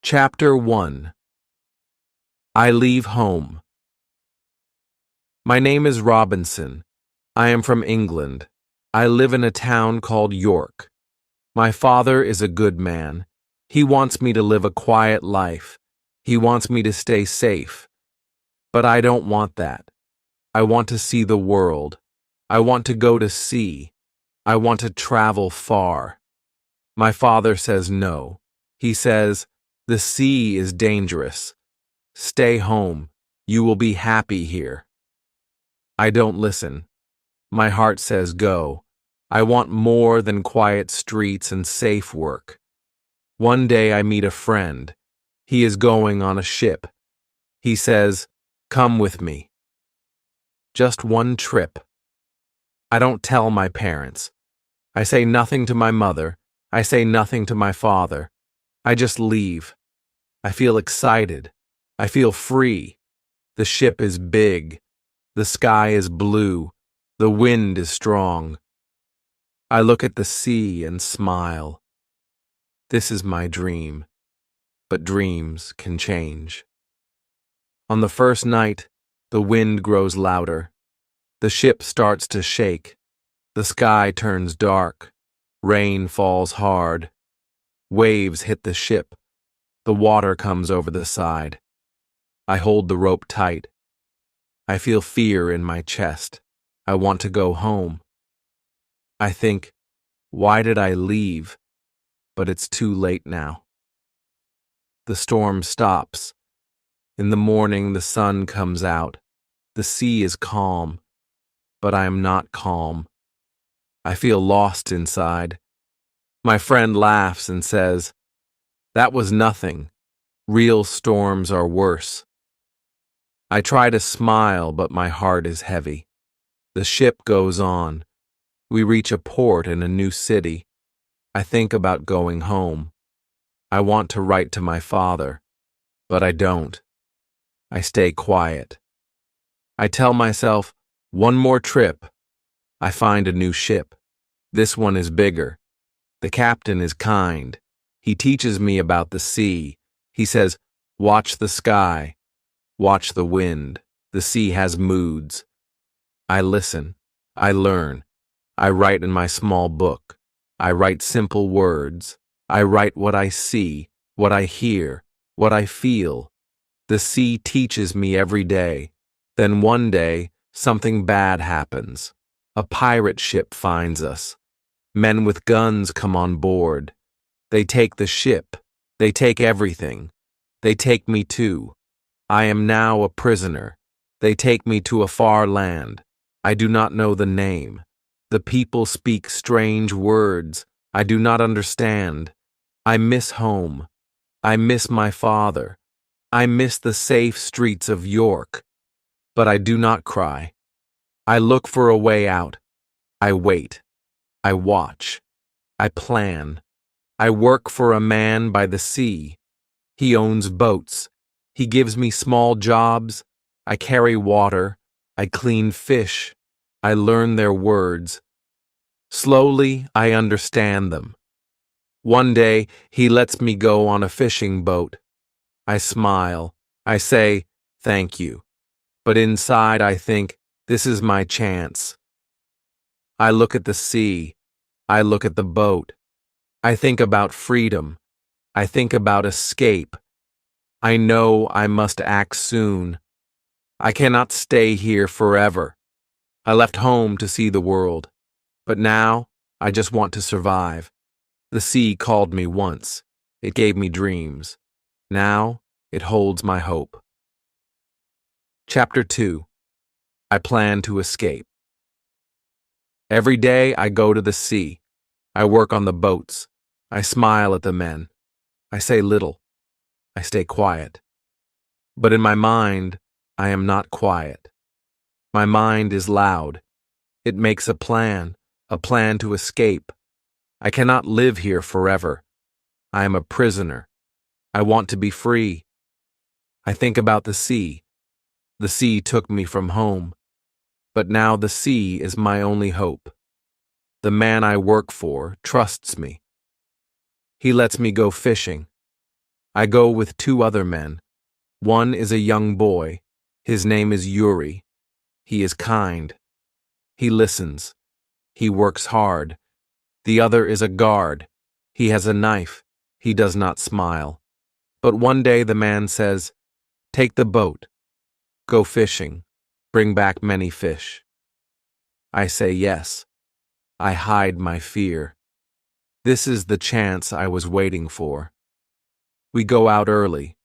Chapter 1. I Leave Home. My name is Robinson. I am from England. I live in a town called York. My father is a good man. He wants me to live a quiet life. He wants me to stay safe. But I don't want that. I want to see the world. I want to go to sea. I want to travel far. My father says no. He says, "The sea is dangerous. Stay home. You will be happy here." I don't listen. My heart says go. I want more than quiet streets and safe work. One day I meet a friend. He is going on a ship. He says, "Come with me." Just one trip. I don't tell my parents. I say nothing to my mother. I say nothing to my father. I just leave. I feel excited. I feel free. The ship is big. The sky is blue. The wind is strong. I look at the sea and smile. This is my dream. But dreams can change. On the first night, the wind grows louder. The ship starts to shake. The sky turns dark. Rain falls hard. Waves hit the ship. The water comes over the side. I hold the rope tight. I feel fear in my chest. I want to go home. I think, why did I leave? But it's too late now. The storm stops. In the morning, the sun comes out. The sea is calm, but I am not calm. I feel lost inside. My friend laughs and says, "That was nothing. Real storms are worse." I try to smile, but my heart is heavy. The ship goes on. We reach a port in a new city. I think about going home. I want to write to my father, but I don't. I stay quiet. I tell myself, one more trip. I find a new ship. This one is bigger. The captain is kind. He teaches me about the sea. He says, "Watch the sky. Watch the wind. The sea has moods." I listen. I learn. I write in my small book. I write simple words. I write what I see, what I hear, what I feel. The sea teaches me every day. Then one day, something bad happens. A pirate ship finds us. Men with guns come on board. They take the ship. They take everything. They take me too. I am now a prisoner. They take me to a far land. I do not know the name. The people speak strange words. I do not understand. I miss home. I miss my father. I miss the safe streets of York. But I do not cry. I look for a way out. I wait. I watch. I plan. I work for a man by the sea. He owns boats. He gives me small jobs. I carry water. I clean fish. I learn their words. Slowly, I understand them. One day, he lets me go on a fishing boat. I smile. I say, "Thank you." But inside, I think, this is my chance. I look at the sea. I look at the boat. I think about freedom. I think about escape. I know I must act soon. I cannot stay here forever. I left home to see the world. But now, I just want to survive. The sea called me once. It gave me dreams. Now, it holds my hope. Chapter 2. I plan to escape. Every day I go to the sea. I work on the boats. I smile at the men. I say little. I stay quiet. But in my mind, I am not quiet. My mind is loud. It makes a plan to escape. I cannot live here forever. I am a prisoner. I want to be free. I think about the sea. The sea took me from home. But now the sea is my only hope. The man I work for trusts me. He lets me go fishing. I go with two other men. One is a young boy. His name is Yuri. He is kind. He listens. He works hard. The other is a guard. He has a knife. He does not smile. But one day the man says, "Take the boat. Go fishing. Bring back many fish." I say yes. I hide my fear. This is the chance I was waiting for. We go out early.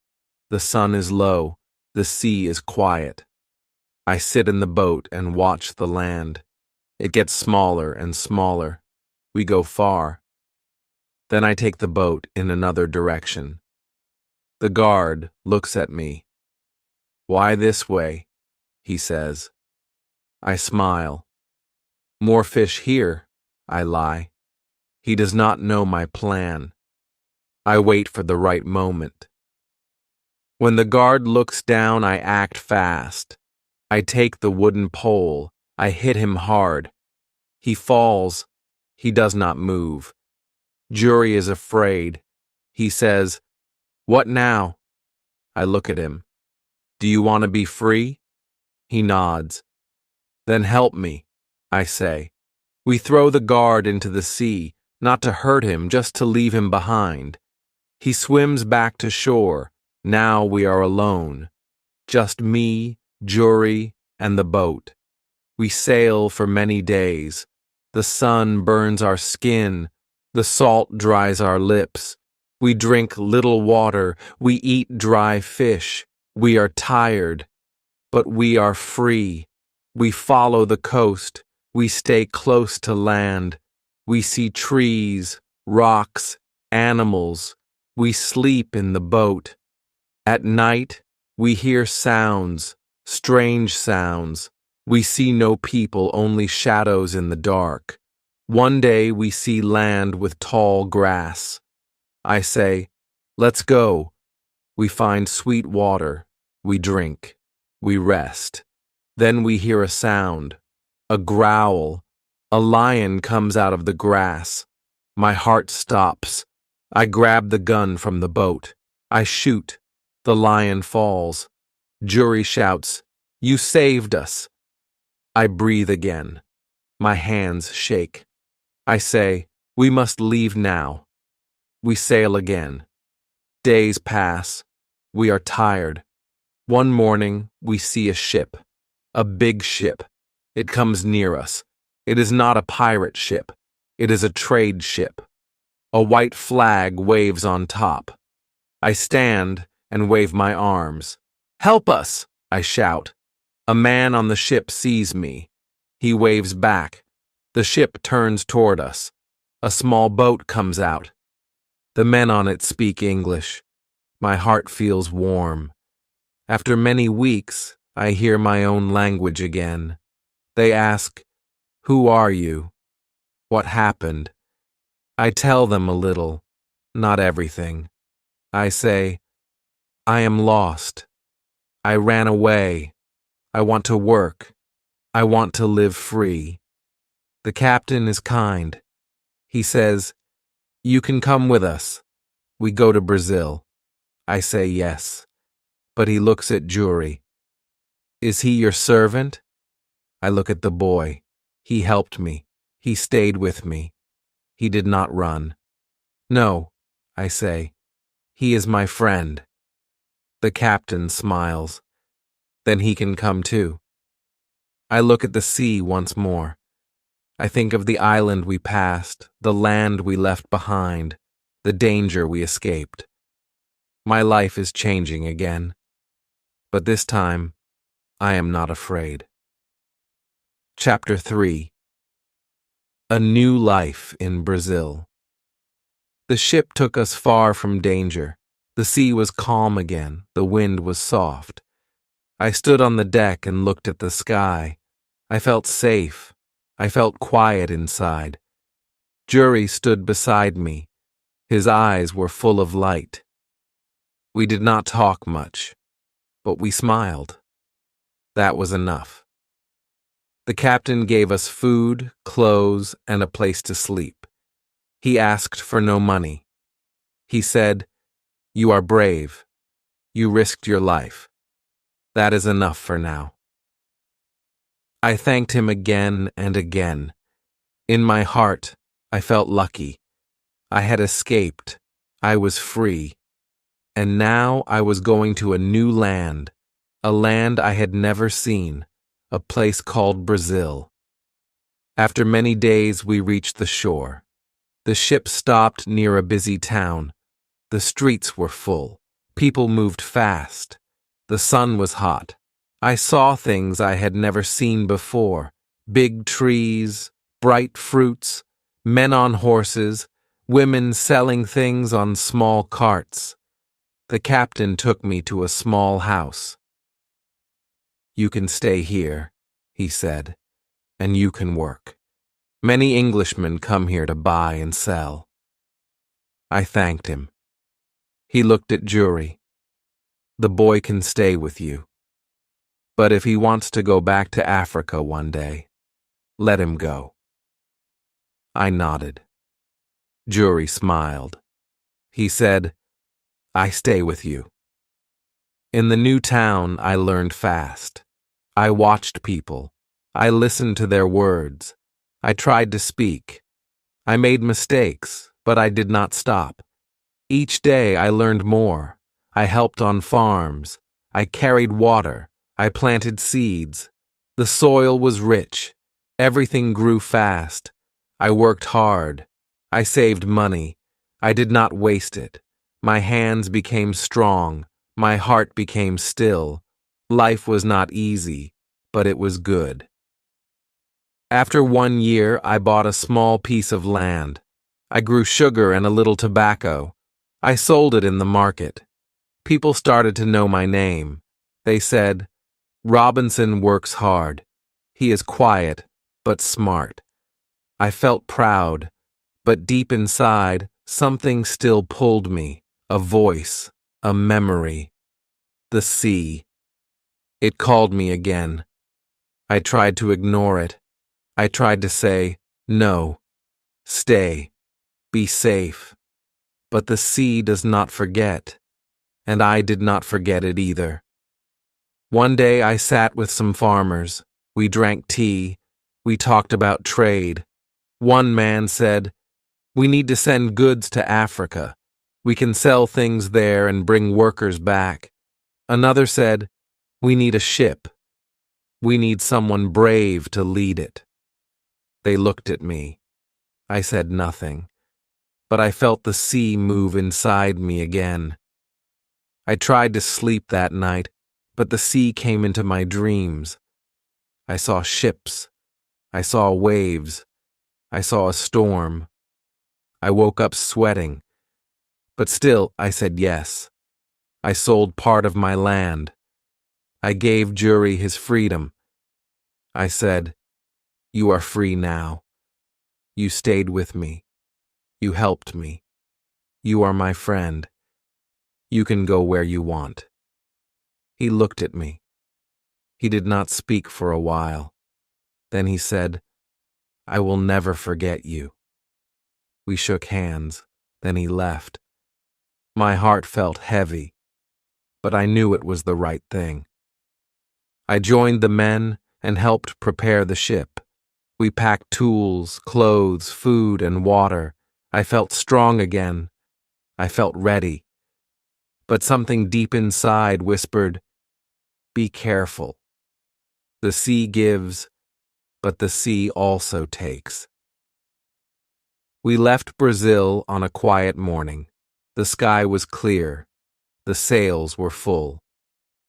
The sun is low. The sea is quiet. I sit in the boat and watch the land. It gets smaller and smaller. We go far. Then I take the boat in another direction. The guard looks at me. "Why this way?" he says. I smile. "More fish here," I lie. He does not know my plan. I wait for the right moment. When the guard looks down, I act fast. I take the wooden pole. I hit him hard. He falls. He does not move. Jury is afraid. He says, "What now?" I look at him. "Do you want to be free?" He nods. "Then help me," I say. We throw the guard into the sea, not to hurt him, just to leave him behind. He swims back to shore. Now we are alone. Just me, Jury, and the boat. We sail for many days. The sun burns our skin. The salt dries our lips. We drink little water. We eat dry fish. We are tired, but we are free. We follow the coast. We stay close to land. We see trees, rocks, animals. We sleep in the boat. At night, we hear sounds, strange sounds. We see no people, only shadows in the dark. One day we see land with tall grass. I say, "Let's go." We find sweet water. We drink. We rest. Then we hear a sound, a growl. A lion comes out of the grass. My heart stops. I grab the gun from the boat. I shoot. The lion falls. Jury shouts, "You saved us." I breathe again. My hands shake. I say, "We must leave now." We sail again. Days pass. We are tired. One morning, we see a ship. A big ship. It comes near us. It is not a pirate ship. It is a trade ship. A white flag waves on top. I stand and wave my arms. "Help us!" I shout. A man on the ship sees me. He waves back. The ship turns toward us. A small boat comes out. The men on it speak English. My heart feels warm. After many weeks, I hear my own language again. They ask, "Who are you? What happened?" I tell them a little, not everything. I say, "I am lost. I ran away. I want to work. I want to live free." The captain is kind. He says, "You can come with us. We go to Brazil." I say yes. But he looks at Jury. "Is he your servant?" I look at the boy. He helped me. He stayed with me. He did not run. "No," I say. "He is my friend." The captain smiles. "Then he can come too." I look at the sea once more. I think of the island we passed, the land we left behind, the danger we escaped. My life is changing again. But this time, I am not afraid. Chapter 3. A New Life in Brazil. The ship took us far from danger. The sea was calm again. The wind was soft. I stood on the deck and looked at the sky. I felt safe. I felt quiet inside. Jury stood beside me. His eyes were full of light. We did not talk much, but we smiled. That was enough. The captain gave us food, clothes, and a place to sleep. He asked for no money. He said, You are brave. You risked your life. That is enough for now." I thanked him again and again. In my heart, I felt lucky. I had escaped. I was free. And now I was going to a new land, a land I had never seen, a place called Brazil. After many days, we reached the shore. The ship stopped near a busy town. The streets were full. People moved fast. The sun was hot. I saw things I had never seen before: big trees, bright fruits, men on horses, women selling things on small carts. The captain took me to a small house. "You can stay here," he said, "and you can work. Many Englishmen come here to buy and sell." I thanked him. He looked at Jury. "The boy can stay with you. But if he wants to go back to Africa one day, let him go." I nodded. Jury smiled. He said, "I stay with you." In the new town, I learned fast. I watched people. I listened to their words. I tried to speak. I made mistakes, but I did not stop. Each day I learned more. I helped on farms. I carried water. I planted seeds. The soil was rich. Everything grew fast. I worked hard. I saved money. I did not waste it. My hands became strong. My heart became still. Life was not easy, but it was good. After 1 year, I bought a small piece of land. I grew sugar and a little tobacco. I sold it in the market. People started to know my name. They said, "Robinson works hard. He is quiet, but smart." I felt proud, but deep inside, something still pulled me, a voice, a memory. The sea. It called me again. I tried to ignore it. I tried to say, "No, stay, be safe." But the sea does not forget, and I did not forget it either. One day I sat with some farmers. We drank tea. We talked about trade. One man said, "We need to send goods to Africa. We can sell things there and bring workers back." Another said, "We need a ship. We need someone brave to lead it." They looked at me. I said nothing, but I felt the sea move inside me again. I tried to sleep that night, but the sea came into my dreams. I saw ships. I saw waves. I saw a storm. I woke up sweating, but still I said yes. I sold part of my land. I gave Jury his freedom. I said, "You are free now. You stayed with me. You helped me. You are my friend. You can go where you want." He looked at me. He did not speak for a while. Then he said, "I will never forget you." We shook hands. Then he left. My heart felt heavy, but I knew it was the right thing. I joined the men and helped prepare the ship. We packed tools, clothes, food, and water. I felt strong again. I felt ready. But something deep inside whispered, "Be careful. The sea gives, but the sea also takes." We left Brazil on a quiet morning. The sky was clear. The sails were full.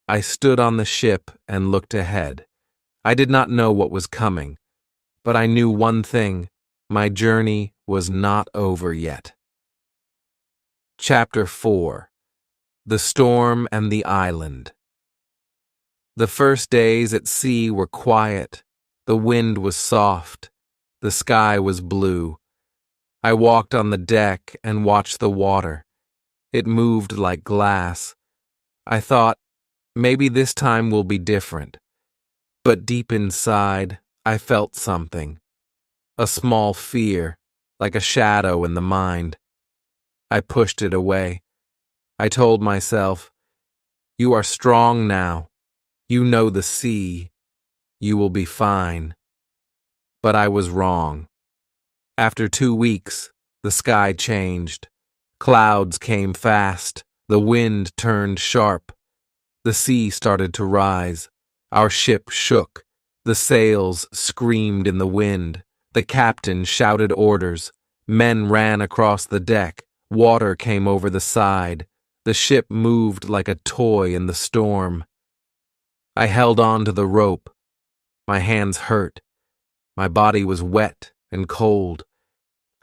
I stood on the ship and looked ahead. I did not know what was coming, but I knew one thing: my journey was not over yet. Chapter 4: The Storm and the Island. The first days at sea were quiet. The wind was soft. The sky was blue. I walked on the deck and watched the water. It moved like glass. I thought, maybe this time will be different. But deep inside, I felt something. A small fear, like a shadow in the mind. I pushed it away. I told myself, "You are strong now. You know the sea. You will be fine." But I was wrong. After 2 weeks, the sky changed. Clouds came fast. The wind turned sharp. The sea started to rise. Our ship shook. The sails screamed in the wind. The captain shouted orders. Men ran across the deck. Water came over the side. The ship moved like a toy in the storm. I held on to the rope. My hands hurt. My body was wet and cold.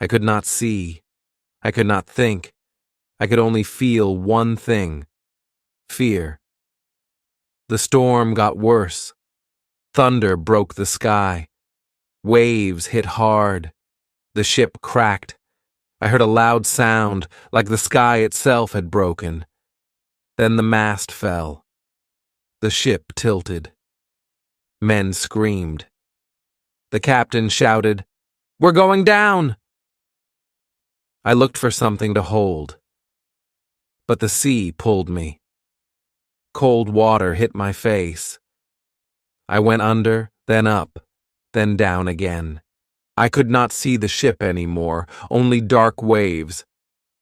I could not see. I could not think. I could only feel one thing: fear. The storm got worse. Thunder broke the sky. Waves hit hard. The ship cracked. I heard a loud sound, like the sky itself had broken. Then the mast fell. The ship tilted. Men screamed. The captain shouted, "We're going down!" I looked for something to hold, but the sea pulled me. Cold water hit my face. I went under, then up, then down again. I could not see the ship anymore, only dark waves.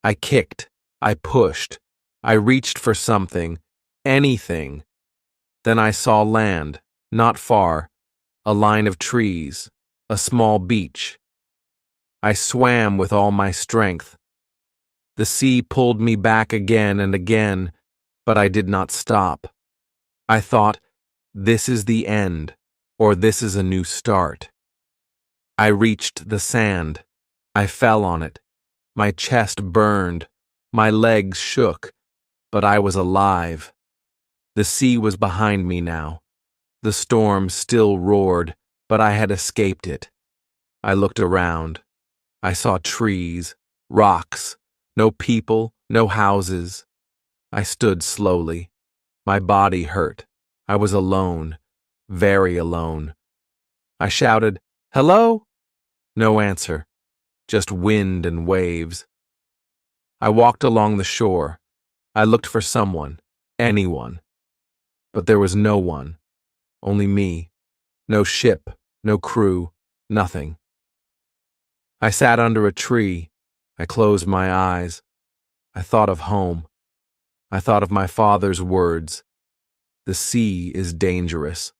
I kicked, I pushed, I reached for something, anything. Then I saw land, not far, a line of trees, a small beach. I swam with all my strength. The sea pulled me back again and again, but I did not stop. I thought, this is the end, or this is a new start. I reached the sand. I fell on it. My chest burned. My legs shook, but I was alive. The sea was behind me now. The storm still roared, but I had escaped it. I looked around. I saw trees, rocks, no people, no houses. I stood slowly. My body hurt. I was alone, very alone. I shouted, "Hello?" No answer, just wind and waves. I walked along the shore. I looked for someone, anyone. But there was no one, only me. No ship, no crew, nothing. I sat under a tree. I closed my eyes. I thought of home. I thought of my father's words. The sea is dangerous.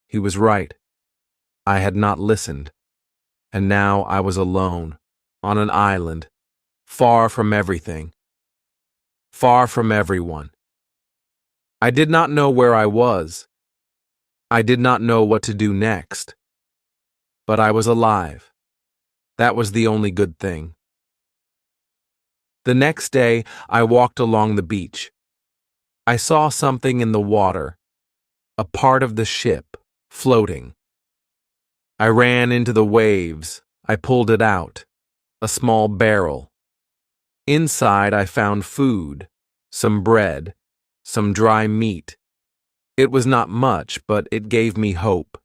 He was right. I had not listened. And now I was alone, on an island, far from everything, far from everyone. I did not know where I was. I did not know what to do next. But I was alive. That was the only good thing. The next day, I walked along the beach. I saw something in the water, a part of the ship, floating. I ran into the waves. I pulled it out, a small barrel. Inside, I found food, some bread, some dry meat. It was not much, but it gave me hope.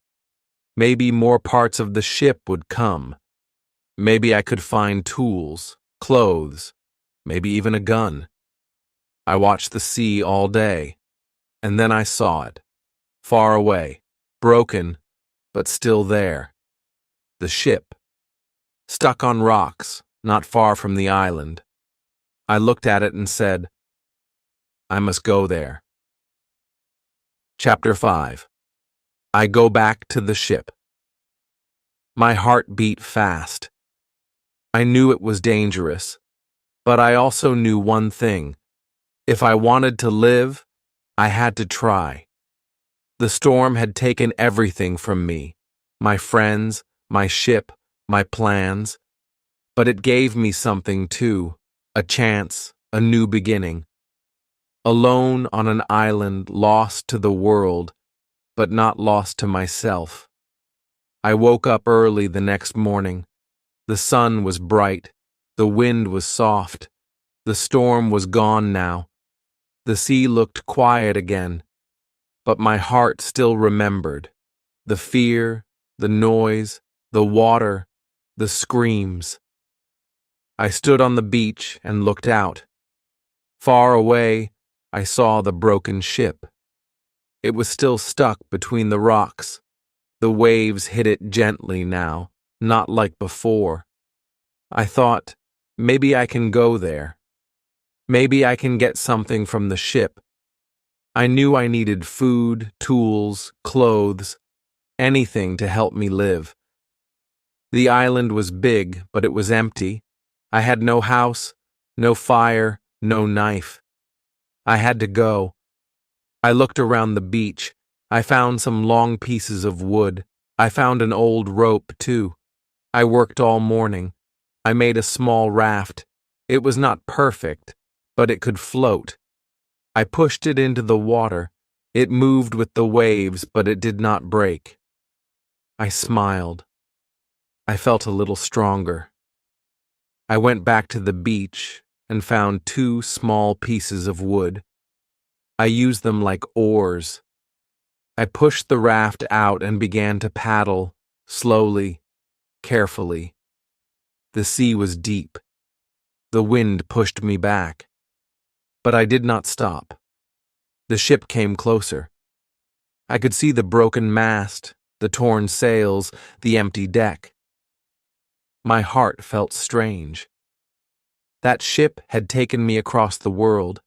Maybe more parts of the ship would come. Maybe I could find tools, clothes, maybe even a gun. I watched the sea all day, and then I saw it, far away, broken, but still there. The ship, stuck on rocks, not far from the island. I looked at it and said, I must go there. Chapter 5. I go back to the ship. My heart beat fast. I knew it was dangerous, but I also knew one thing. If I wanted to live, I had to try. The storm had taken everything from me, my friends, my ship, my plans. But it gave me something too, a chance, a new beginning. Alone on an island, lost to the world, but not lost to myself. I woke up early the next morning. The sun was bright. The wind was soft. The storm was gone now. The sea looked quiet again. But my heart still remembered. The fear, the noise, the water, the screams. I stood on the beach and looked out. Far away, I saw the broken ship. It was still stuck between the rocks. The waves hit it gently now, not like before. I thought, maybe I can go there. Maybe I can get something from the ship. I knew I needed food, tools, clothes, anything to help me live. The island was big, but it was empty. I had no house, no fire, no knife. I had to go. I looked around the beach. I found some long pieces of wood. I found an old rope, too. I worked all morning. I made a small raft. It was not perfect, but it could float. I pushed it into the water. It moved with the waves, but it did not break. I smiled. I felt a little stronger. I went back to the beach and found 2 small pieces of wood. I used them like oars. I pushed the raft out and began to paddle, slowly, carefully. The sea was deep. The wind pushed me back. But I did not stop. The ship came closer. I could see the broken mast, the torn sails, the empty deck. My heart felt strange. That ship had taken me across the world.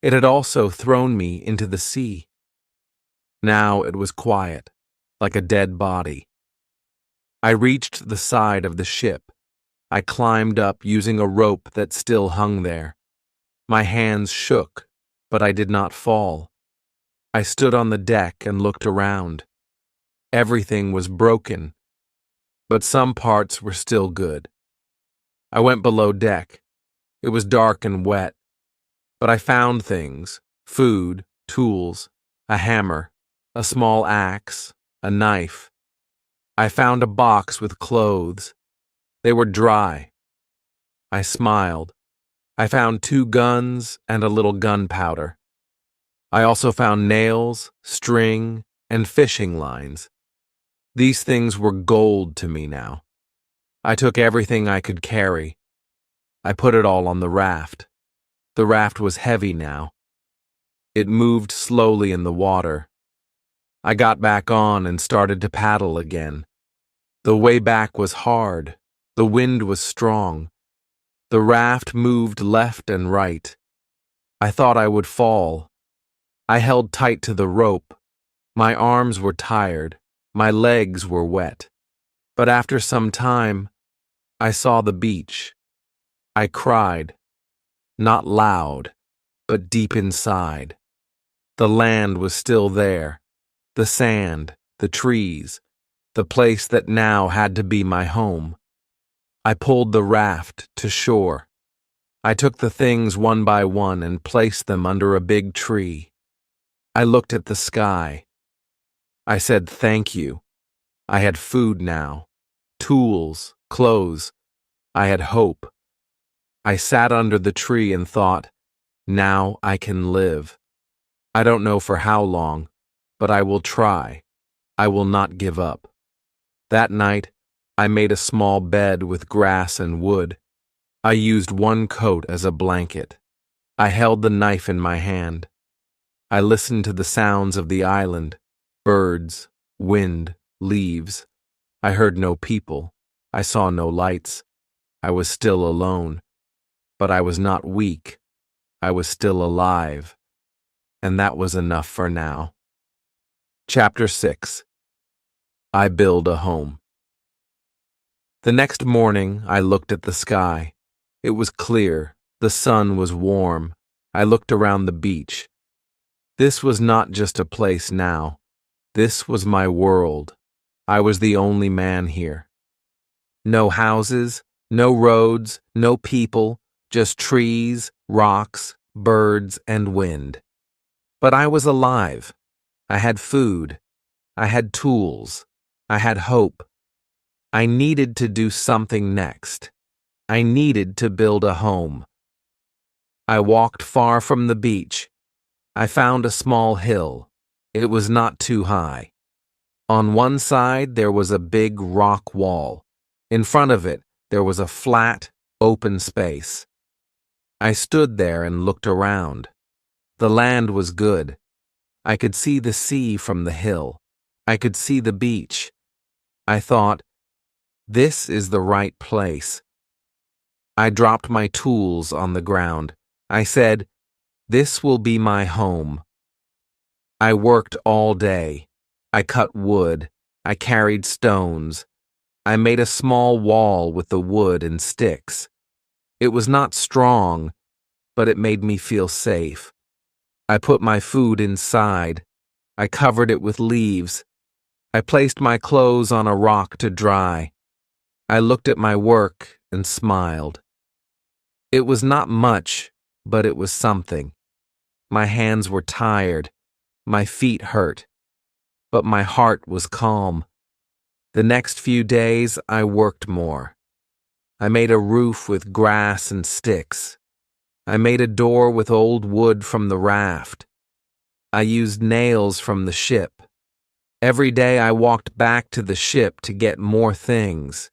It had also thrown me into the sea. Now it was quiet, like a dead body. I reached the side of the ship. I climbed up using a rope that still hung there. My hands shook, but I did not fall. I stood on the deck and looked around. Everything was broken, but some parts were still good. I went below deck. It was dark and wet, but I found things: food, tools, a hammer, a small axe, a knife. I found a box with clothes. They were dry. I smiled. I found 2 guns and a little gunpowder. I also found nails, string, and fishing lines. These things were gold to me now. I took everything I could carry. I put it all on the raft. The raft was heavy now. It moved slowly in the water. I got back on and started to paddle again. The way back was hard. The wind was strong. The raft moved left and right. I thought I would fall. I held tight to the rope. My arms were tired. My legs were wet. But after some time, I saw the beach. I cried. Not loud, but deep inside. The land was still there. The sand, the trees, the place that now had to be my home. I pulled the raft to shore. I took the things one by one and placed them under a big tree. I looked at the sky. I said thank you. I had food now, tools, clothes. I had hope. I sat under the tree and thought, now I can live. I don't know for how long, but I will try. I will not give up. That night, I made a small bed with grass and wood. I used 1 coat as a blanket. I held the knife in my hand. I listened to the sounds of the island, birds, wind, leaves. I heard no people. I saw no lights. I was still alone. But I was not weak. I was still alive. And that was enough for now. Chapter 6. I Build a Home. The next morning, I looked at the sky. It was clear. The sun was warm. I looked around the beach. This was not just a place now. This was my world. I was the only man here. No houses, no roads, no people, just trees, rocks, birds, and wind. But I was alive. I had food. I had tools. I had hope. I needed to do something next. I needed to build a home. I walked far from the beach. I found a small hill. It was not too high. On one side, there was a big rock wall. In front of it, there was a flat, open space. I stood there and looked around. The land was good. I could see the sea from the hill. I could see the beach. I thought, this is the right place. I dropped my tools on the ground. I said, this will be my home. I worked all day. I cut wood. I carried stones. I made a small wall with the wood and sticks. It was not strong, but it made me feel safe. I put my food inside. I covered it with leaves. I placed my clothes on a rock to dry. I looked at my work and smiled. It was not much, but it was something. My hands were tired. My feet hurt. But my heart was calm. The next few days, I worked more. I made a roof with grass and sticks. I made a door with old wood from the raft. I used nails from the ship. Every day I walked back to the ship to get more things.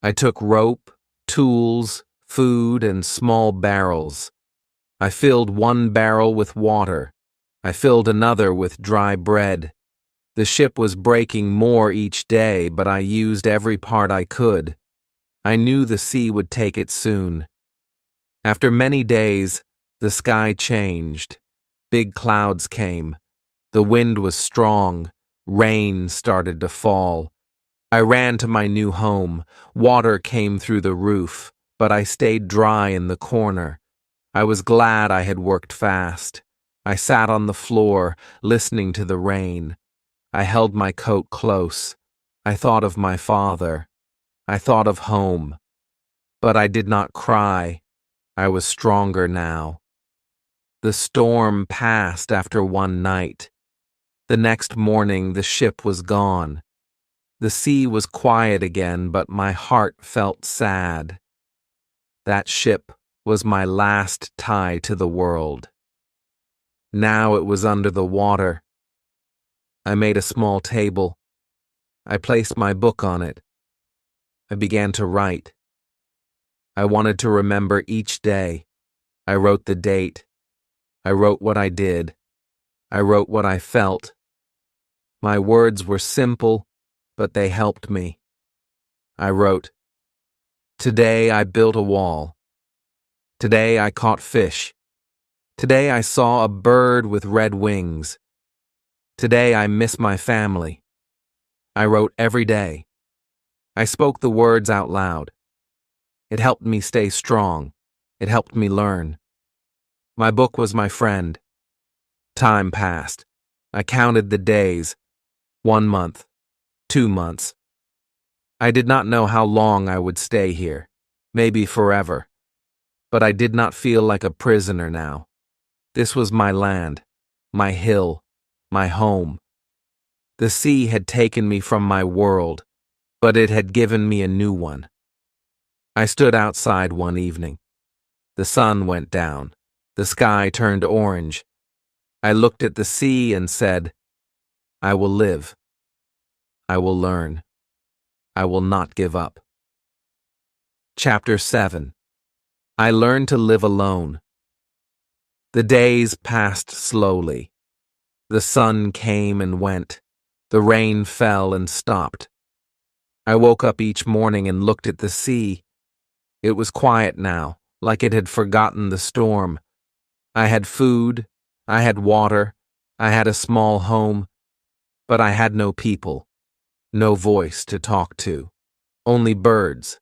I took rope, tools, food, and small barrels. I filled one barrel with water. I filled another with dry bread. The ship was breaking more each day, but I used every part I could. I knew the sea would take it soon. After many days, the sky changed. Big clouds came. The wind was strong. Rain started to fall. I ran to my new home. Water came through the roof, but I stayed dry in the corner. I was glad I had worked fast. I sat on the floor, listening to the rain. I held my coat close. I thought of my father. I thought of home. But I did not cry. I was stronger now. The storm passed after one night. The next morning, the ship was gone. The sea was quiet again, but my heart felt sad. That ship was my last tie to the world. Now it was under the water. I made a small table. I placed my book on it. I began to write. I wanted to remember each day. I wrote the date. I wrote what I did. I wrote what I felt. My words were simple, but they helped me. I wrote, today I built a wall. Today I caught fish. Today I saw a bird with red wings. Today I miss my family. I wrote every day. I spoke the words out loud. It helped me stay strong. It helped me learn. My book was my friend. Time passed. I counted the days. 1 month. 2 months. I did not know how long I would stay here. Maybe forever. But I did not feel like a prisoner now. This was my land, my hill, my home. The sea had taken me from my world, but it had given me a new one. I stood outside one evening. The sun went down. The sky turned orange. I looked at the sea and said, I will live. I will learn. I will not give up. Chapter 7. I learned to live alone. The days passed slowly. The sun came and went. The rain fell and stopped. I woke up each morning and looked at the sea. It was quiet now, like it had forgotten the storm. I had food. I had water. I had a small home. But I had no people. No voice to talk to. Only birds.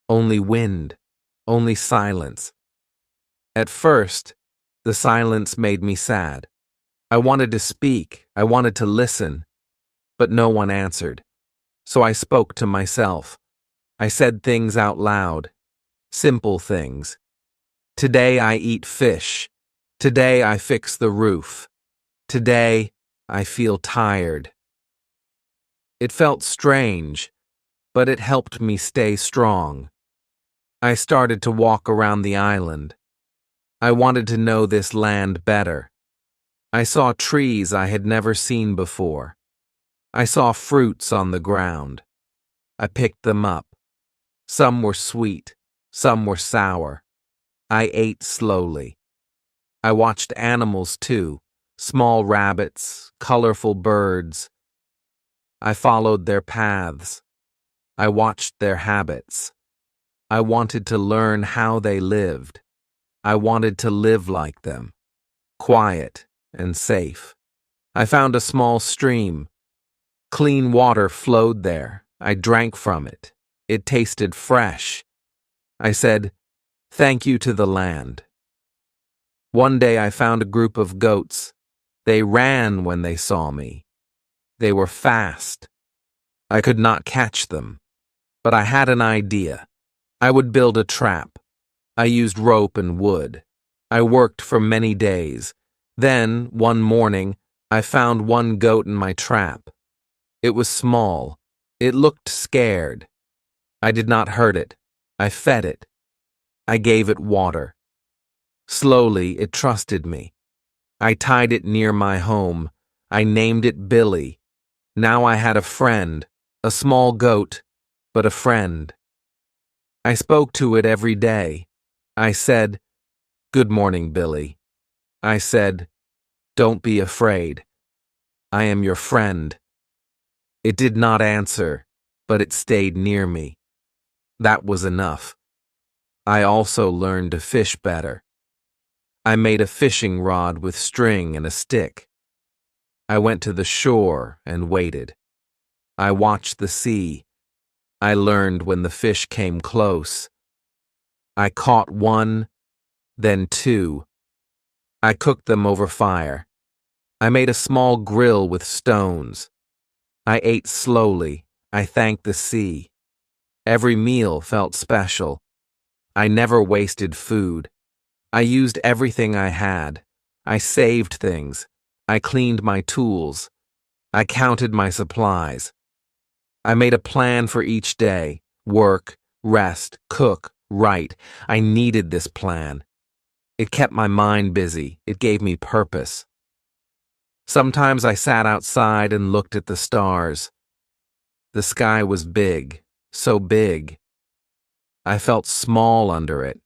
Only wind. Only silence. At first, the silence made me sad. I wanted to speak. I wanted to listen. But no one answered. So I spoke to myself. I said things out loud. Simple things. Today I eat fish. Today I fix the roof. Today I feel tired. It felt strange, but it helped me stay strong. I started to walk around the island. I wanted to know this land better. I saw trees I had never seen before. I saw fruits on the ground. I picked them up. Some were sweet, some were sour. I ate slowly. I watched animals too, small rabbits, colorful birds. I followed their paths. I watched their habits. I wanted to learn how they lived. I wanted to live like them, quiet and safe. I found a small stream. Clean water flowed there. I drank from it. It tasted fresh. I said, "Thank you to the land." One day I found a group of goats. They ran when they saw me. They were fast. I could not catch them, but I had an idea. I would build a trap. I used rope and wood. I worked for many days. Then, one morning, I found one goat in my trap. It was small. It looked scared. I did not hurt it. I fed it. I gave it water. Slowly, it trusted me. I tied it near my home. I named it Billy. Now I had a friend, a small goat, but a friend. I spoke to it every day. I said, "Good morning, Billy." I said, "Don't be afraid. I am your friend." It did not answer, but it stayed near me. That was enough. I also learned to fish better. I made a fishing rod with string and a stick. I went to the shore and waited. I watched the sea. I learned when the fish came close. I caught one, then two. I cooked them over fire. I made a small grill with stones. I ate slowly. I thanked the sea. Every meal felt special. I never wasted food. I used everything I had. I saved things. I cleaned my tools. I counted my supplies. I made a plan for each day. Work, rest, cook, write. I needed this plan. It kept my mind busy. It gave me purpose. Sometimes I sat outside and looked at the stars. The sky was big, so big. I felt small under it.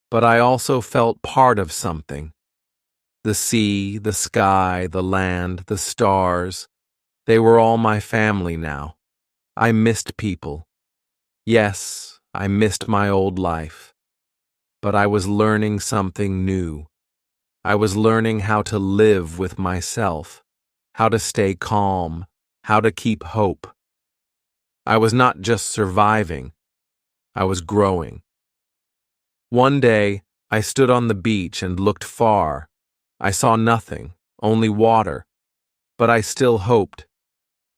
But I also felt part of something. The sea, the sky, the land, the stars, they were all my family now. I missed people. Yes, I missed my old life. But I was learning something new. I was learning how to live with myself, how to stay calm, how to keep hope. I was not just surviving, I was growing. One day, I stood on the beach and looked far. I saw nothing, only water, but I still hoped.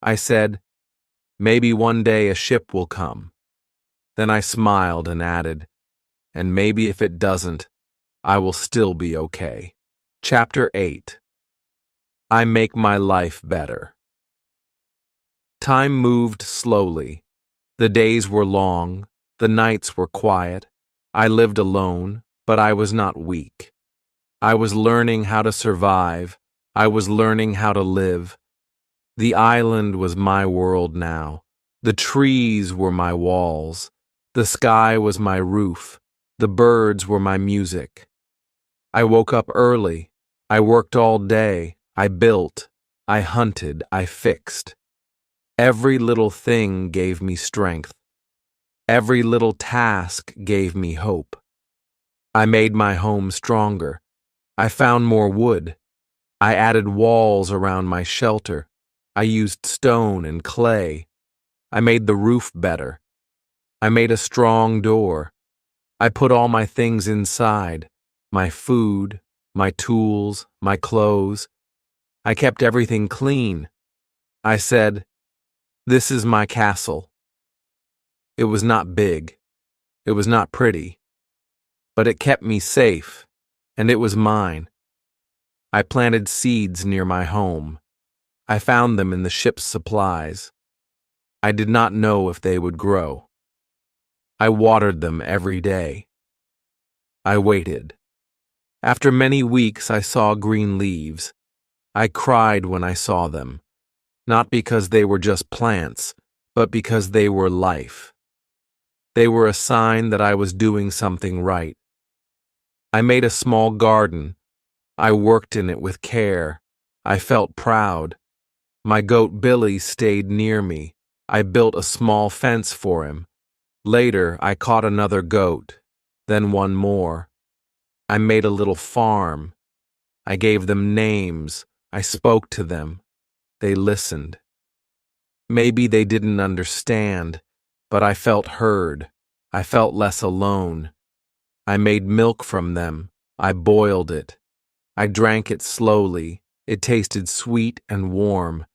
I said, "Maybe one day a ship will come." Then I smiled and added, "And maybe if it doesn't, I will still be okay." Chapter 8. I Make My Life Better. Time moved slowly. The days were long, the nights were quiet. I lived alone, but I was not weak. I was learning how to survive. I was learning how to live. The island was my world now. The trees were my walls. The sky was my roof. The birds were my music. I woke up early. I worked all day. I built. I hunted. I fixed. Every little thing gave me strength. Every little task gave me hope. I made my home stronger. I found more wood. I added walls around my shelter. I used stone and clay. I made the roof better. I made a strong door. I put all my things inside, my food, my tools, my clothes. I kept everything clean. I said, "This is my castle." It was not big. It was not pretty. But it kept me safe, and it was mine. I planted seeds near my home. I found them in the ship's supplies. I did not know if they would grow. I watered them every day. I waited. After many weeks, I saw green leaves. I cried when I saw them, not because they were just plants, but because they were life. They were a sign that I was doing something right. I made a small garden. I worked in it with care. I felt proud. My goat Billy stayed near me. I built a small fence for him. Later, I caught another goat, then one more. I made a little farm. I gave them names. I spoke to them. They listened. Maybe they didn't understand, but I felt heard. I felt less alone. I made milk from them. I boiled it. I drank it slowly. It tasted sweet and warm.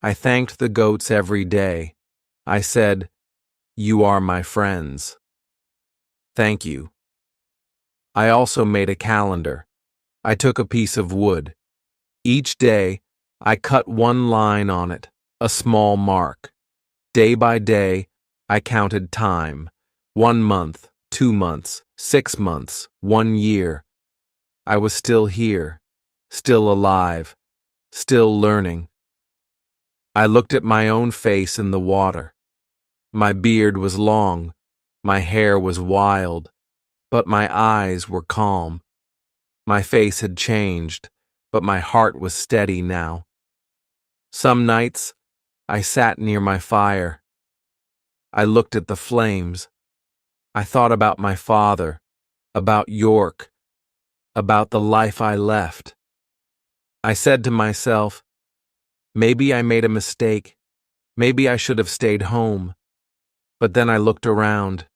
I thanked the goats every day. I said, "You are my friends." Thank you. I also made a calendar. I took a piece of wood. Each day, I cut one line on it, a small mark. Day by day, I counted time. 1 month, 2 months, 6 months, 1 year. I was still here, still alive, still learning. I looked at my own face in the water. My beard was long, my hair was wild, but my eyes were calm. My face had changed, but my heart was steady now. Some nights, I sat near my fire. I looked at the flames. I thought about my father, about York, about the life I left. I said to myself, maybe I made a mistake. Maybe I should have stayed home. But then I looked around.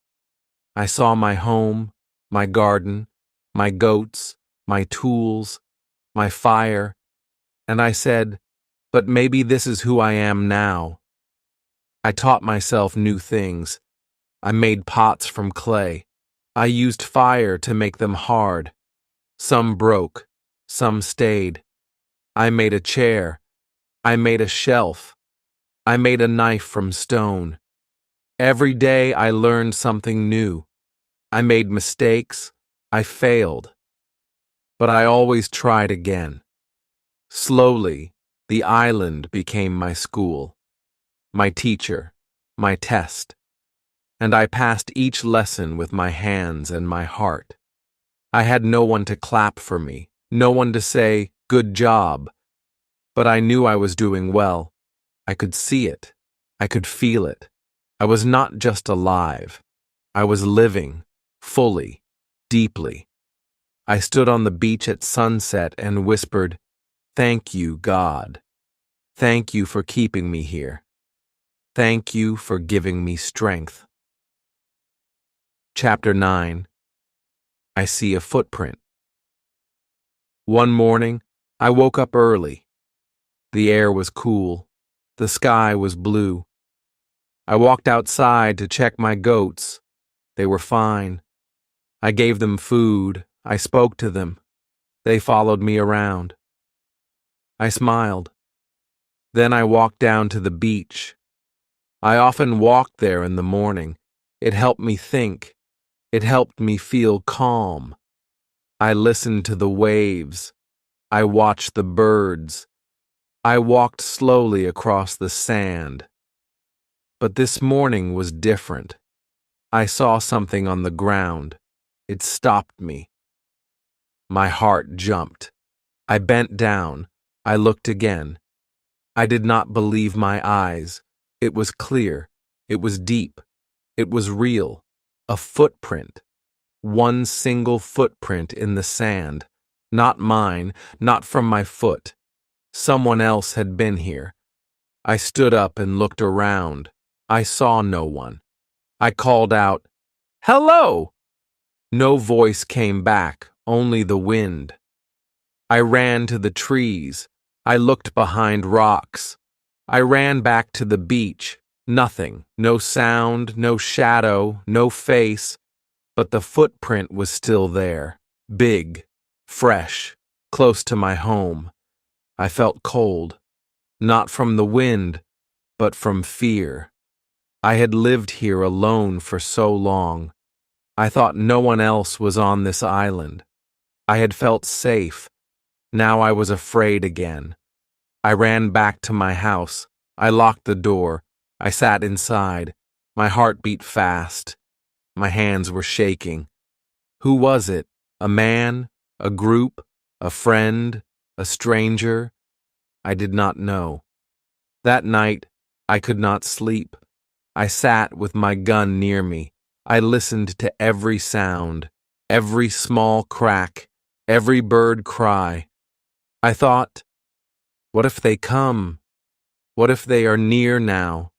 I saw my home, my garden, my goats, my tools, my fire, and I said, but maybe this is who I am now. I taught myself new things. I made pots from clay. I used fire to make them hard. Some broke, some stayed. I made a chair. I made a shelf. I made a knife from stone. Every day I learned something new. I made mistakes. I failed. But I always tried again. Slowly, the island became my school, my teacher, my test, and I passed each lesson with my hands and my heart. I had no one to clap for me, no one to say, "Good job," but I knew I was doing well. I could see it. I could feel it. I was not just alive. I was living, fully, deeply. I stood on the beach at sunset and whispered, "Thank you, God. Thank you for keeping me here. Thank you for giving me strength." Chapter 9. I see a footprint. One morning, I woke up early. The air was cool. The sky was blue. I walked outside to check my goats. They were fine. I gave them food. I spoke to them. They followed me around. I smiled. Then I walked down to the beach. I often walked there in the morning. It helped me think. It helped me feel calm. I listened to the waves. I watched the birds. I walked slowly across the sand. But this morning was different. I saw something on the ground. It stopped me. My heart jumped. I bent down. I looked again. I did not believe my eyes. It was clear. It was deep. It was real. A footprint. One single footprint in the sand. Not mine, not from my foot. Someone else had been here. I stood up and looked around. I saw no one. I called out, "Hello!" No voice came back, only the wind. I ran to the trees. I looked behind rocks. I ran back to the beach. Nothing, no sound, no shadow, no face, but the footprint was still there, big, fresh, close to my home. I felt cold, not from the wind, but from fear. I had lived here alone for so long. I thought no one else was on this island. I had felt safe. Now I was afraid again. I ran back to my house. I locked the door. I sat inside. My heart beat fast. My hands were shaking. Who was it? A man, a group, a friend, a stranger. I did not know. That night, I could not sleep. I sat with my gun near me. I listened to every sound, every small crack, every bird cry. I thought, what if they come? What if they are near now?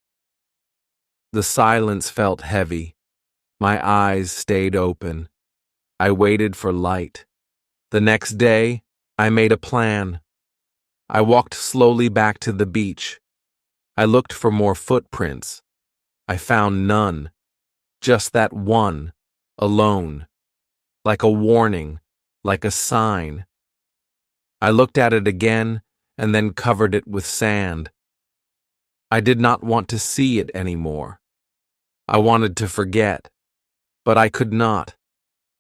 The silence felt heavy. My eyes stayed open. I waited for light. The next day, I made a plan. I walked slowly back to the beach. I looked for more footprints. I found none. Just that one, alone. Like a warning, like a sign. I looked at it again and then covered it with sand. I did not want to see it anymore. I wanted to forget, but I could not.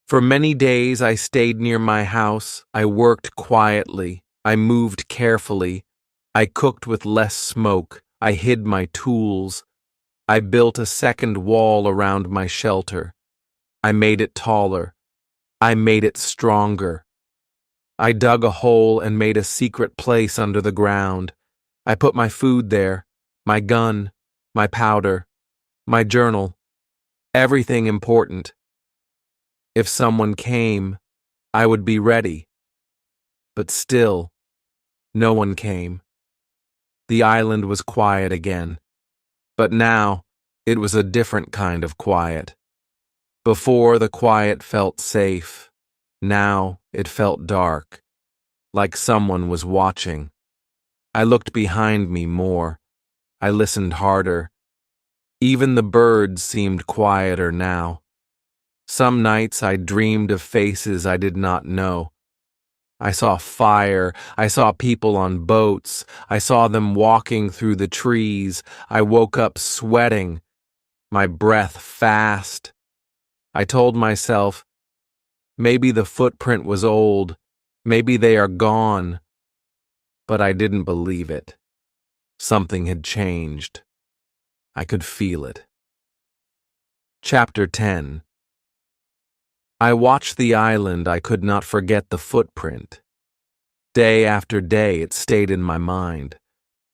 For many days I stayed near my house. I worked quietly. I moved carefully. I cooked with less smoke. I hid my tools. I built a second wall around my shelter. I made it taller. I made it stronger. I dug a hole and made a secret place under the ground. I put my food there, my gun, my powder, my journal, everything important. If someone came, I would be ready. But still, no one came. The island was quiet again. But now, it was a different kind of quiet. Before, the quiet felt safe. Now, it felt dark, like someone was watching. I looked behind me more. I listened harder. Even the birds seemed quieter now. Some nights I dreamed of faces I did not know. I saw fire. I saw people on boats. I saw them walking through the trees. I woke up sweating, my breath fast. I told myself, maybe the footprint was old. Maybe they are gone. But I didn't believe it. Something had changed. I could feel it. Chapter 10. I watched the island. I could not forget the footprint. Day after day, it stayed in my mind.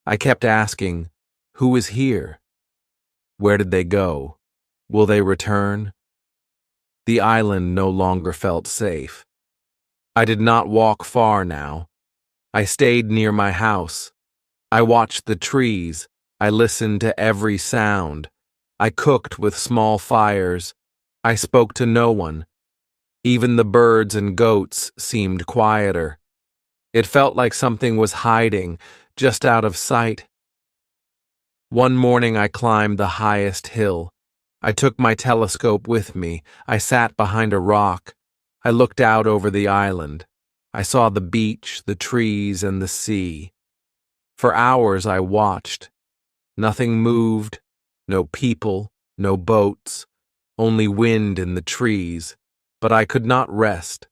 I kept asking, who is here? Where did they go? Will they return? The island no longer felt safe. I did not walk far now. I stayed near my house. I watched the trees. I listened to every sound. I cooked with small fires. I spoke to no one. Even the birds and goats seemed quieter. It felt like something was hiding, just out of sight. One morning I climbed the highest hill. I took my telescope with me. I sat behind a rock. I looked out over the island. I saw the beach, the trees, and the sea. For hours I watched. Nothing moved, no people, no boats, only wind in the trees. But I could not rest.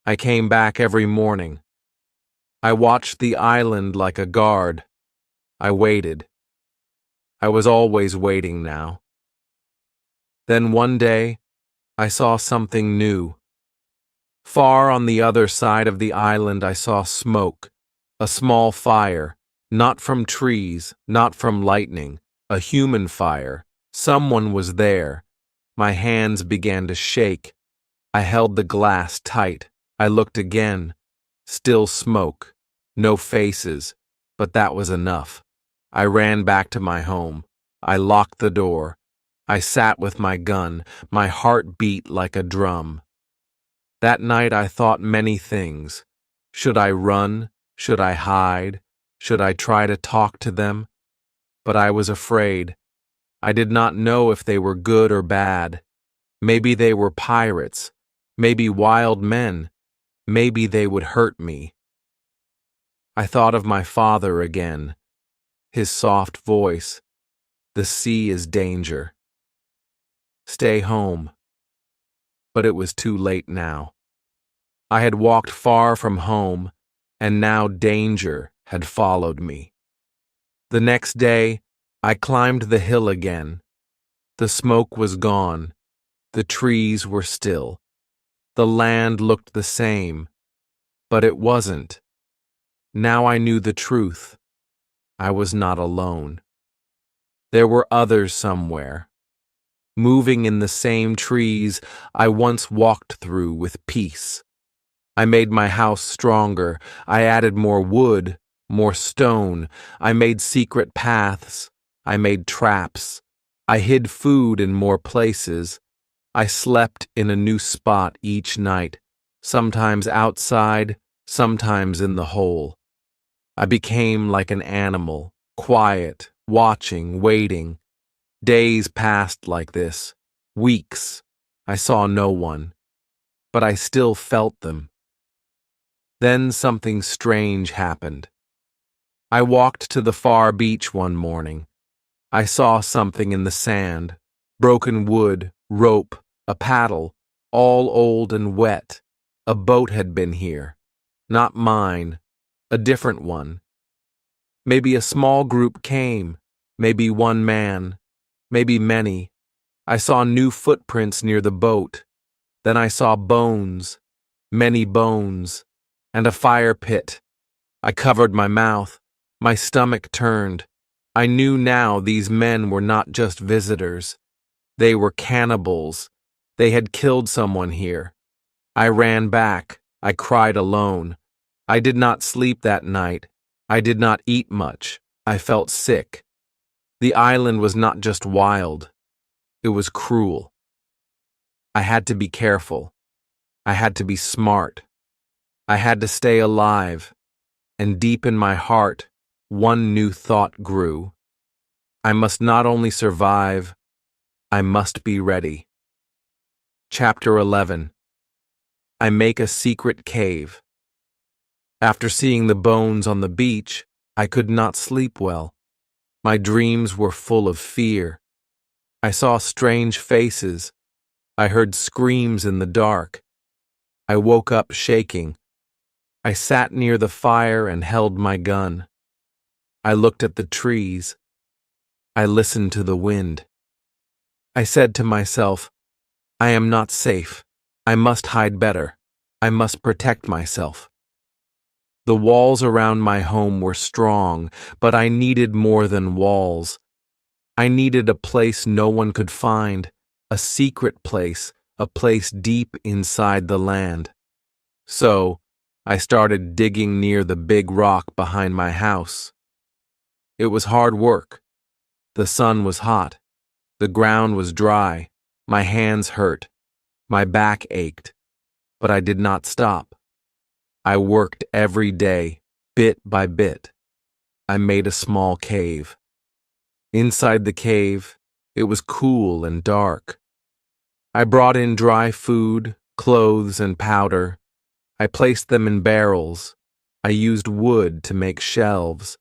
I came back every morning. I watched the island like a guard. I waited. I was always waiting now. Then one day, I saw something new. Far on the other side of the island, I saw smoke, a small fire, not from trees, not from lightning, a human fire. Someone was there. My hands began to shake. I held the glass tight. I looked again. Still smoke. No faces. But that was enough. I ran back to my home. I locked the door. I sat with my gun. My heart beat like a drum. That night I thought many things. Should I run? Should I hide? Should I try to talk to them? But I was afraid. I did not know if they were good or bad. Maybe they were pirates. Maybe wild men. Maybe they would hurt me. I thought of my father again. His soft voice. The sea is danger. Stay home. But it was too late now. I had walked far from home, and now danger had followed me. The next day, I climbed the hill again. The smoke was gone. The trees were still. The land looked the same, but it wasn't. Now I knew the truth. I was not alone. There were others somewhere, moving in the same trees I once walked through with peace. I made my house stronger. I added more wood, more stone. I made secret paths. I made traps. I hid food in more places. I slept in a new spot each night, sometimes outside, sometimes in the hole. I became like an animal, quiet, watching, waiting. Days passed like this. Weeks. I saw no one, but I still felt them. Then something strange happened. I walked to the far beach one morning. I saw something in the sand, broken wood, rope, a paddle, all old and wet. A boat had been here. Not mine, a different one. Maybe a small group came, maybe one man, maybe many. I saw new footprints near the boat. Then I saw bones, many bones, and a fire pit. I covered my mouth. My stomach turned. I knew now these men were not just visitors. They were cannibals. They had killed someone here. I ran back. I cried alone. I did not sleep that night. I did not eat much. I felt sick. The island was not just wild. It was cruel. I had to be careful. I had to be smart. I had to stay alive. And deep in my heart, one new thought grew. I must not only survive, I must be ready. Chapter 11. I make a secret cave. After seeing the bones on the beach, I could not sleep well. My dreams were full of fear. I saw strange faces. I heard screams in the dark. I woke up shaking. I sat near the fire and held my gun. I looked at the trees. I listened to the wind. I said to myself, I am not safe. I must hide better. I must protect myself. The walls around my home were strong, but I needed more than walls. I needed a place no one could find, a secret place, a place deep inside the land. So, I started digging near the big rock behind my house. It was hard work. The sun was hot. The ground was dry. My hands hurt. My back ached. But I did not stop. I worked every day, bit by bit. I made a small cave. Inside the cave, it was cool and dark. I brought in dry food, clothes, and powder. I placed them in barrels. I used wood to make shelves.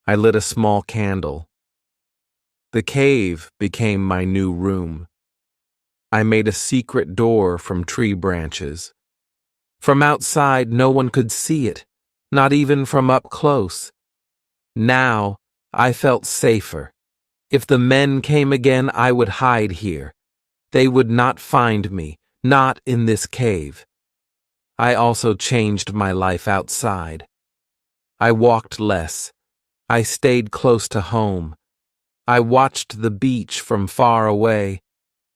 I lit a small candle. The cave became my new room. I made a secret door from tree branches. From outside, no one could see it, not even from up close. Now, I felt safer. If the men came again, I would hide here. They would not find me, not in this cave. I also changed my life outside. I walked less. I stayed close to home. I watched the beach from far away.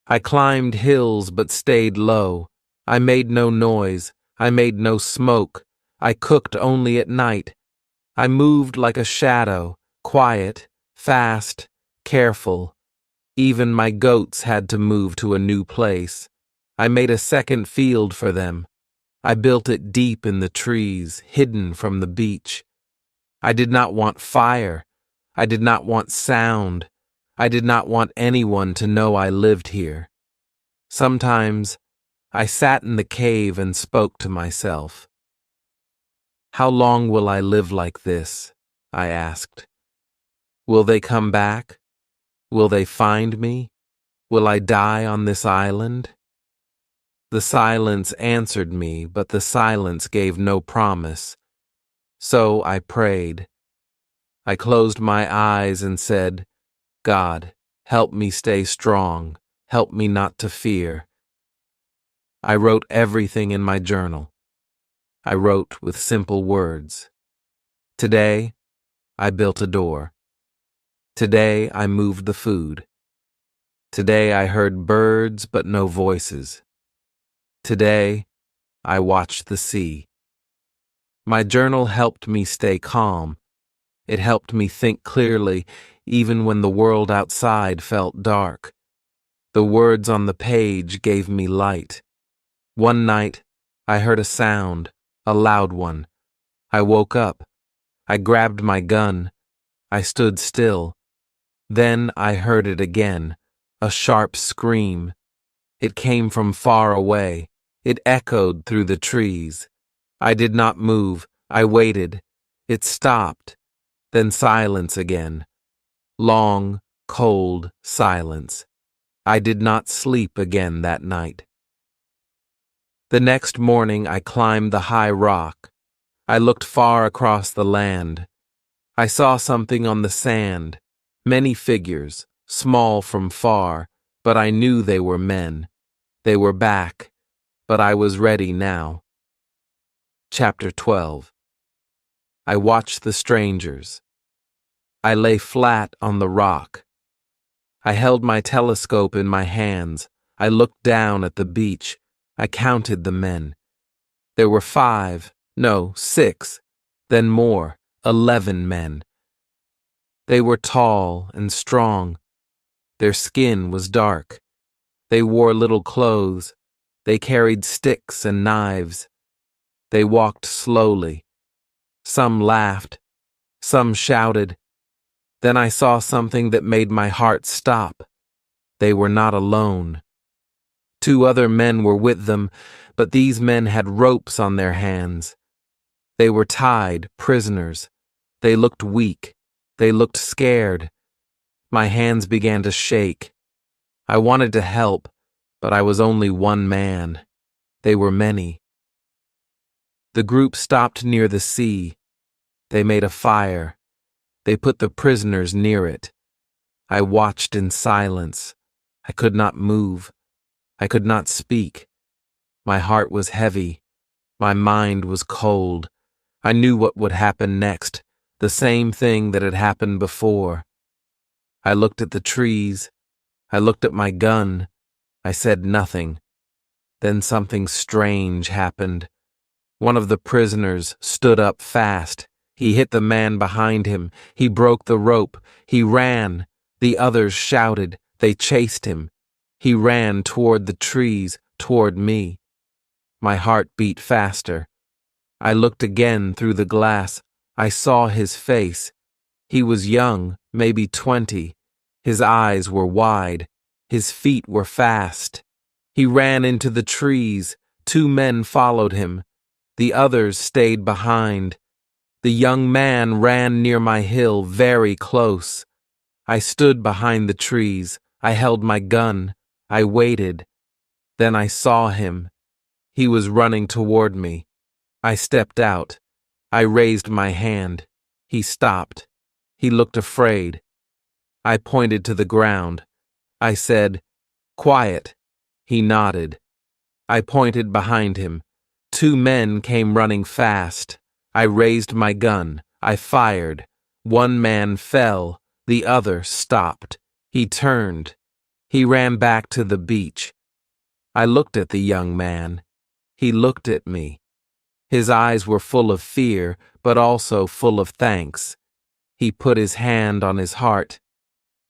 I climbed hills but stayed low. I made no noise. I made no smoke. I cooked only at night. I moved like a shadow, quiet, fast, careful. Even my goats had to move to a new place. I made a second field for them. I built it deep in the trees, hidden from the beach. I did not want fire. I did not want sound. I did not want anyone to know I lived here. Sometimes, I sat in the cave and spoke to myself. How long will I live like this? I asked. Will they come back? Will they find me? Will I die on this island? The silence answered me, but the silence gave no promise. So I prayed. I closed my eyes and said, God, help me stay strong. Help me not to fear. I wrote everything in my journal. I wrote with simple words. Today, I built a door. Today, I moved the food. Today, I heard birds but no voices. Today, I watched the sea. My journal helped me stay calm. It helped me think clearly, even when the world outside felt dark. The words on the page gave me light. One night, I heard a sound, a loud one. I woke up. I grabbed my gun. I stood still. Then I heard it again, a sharp scream. It came from far away. It echoed through the trees. I did not move. I waited. It stopped. Then silence again. Long, cold silence. I did not sleep again that night. The next morning I climbed the high rock. I looked far across the land. I saw something on the sand, many figures, small from far, but I knew they were men. They were back, but I was ready now. Chapter 12. I watched the strangers. I lay flat on the rock. I held my telescope in my hands. I looked down at the beach. I counted the men. There were 5, no, 6, then more, 11 men. They were tall and strong. Their skin was dark. They wore little clothes. They carried sticks and knives. They walked slowly. Some laughed. Some shouted. Then I saw something that made my heart stop. They were not alone. 2 other men were with them, but these men had ropes on their hands. They were tied, prisoners. They looked weak. They looked scared. My hands began to shake. I wanted to help, but I was only one man. They were many. The group stopped near the sea. They made a fire. They put the prisoners near it. I watched in silence. I could not move. I could not speak. My heart was heavy. My mind was cold. I knew what would happen next, the same thing that had happened before. I looked at the trees. I looked at my gun. I said nothing. Then something strange happened. One of the prisoners stood up fast. He hit the man behind him. He broke the rope. He ran. The others shouted. They chased him. He ran toward the trees, toward me. My heart beat faster. I looked again through the glass. I saw his face. He was young, maybe 20. His eyes were wide. His feet were fast. He ran into the trees. 2 men followed him. The others stayed behind. The young man ran near my hill, very close. I stood behind the trees. I held my gun. I waited. Then I saw him. He was running toward me. I stepped out. I raised my hand. He stopped. He looked afraid. I pointed to the ground. I said, "Quiet." He nodded. I pointed behind him. 2 men came running fast. I raised my gun. I fired. 1 man fell. The other stopped. He turned. He ran back to the beach. I looked at the young man. He looked at me. His eyes were full of fear, but also full of thanks. He put his hand on his heart.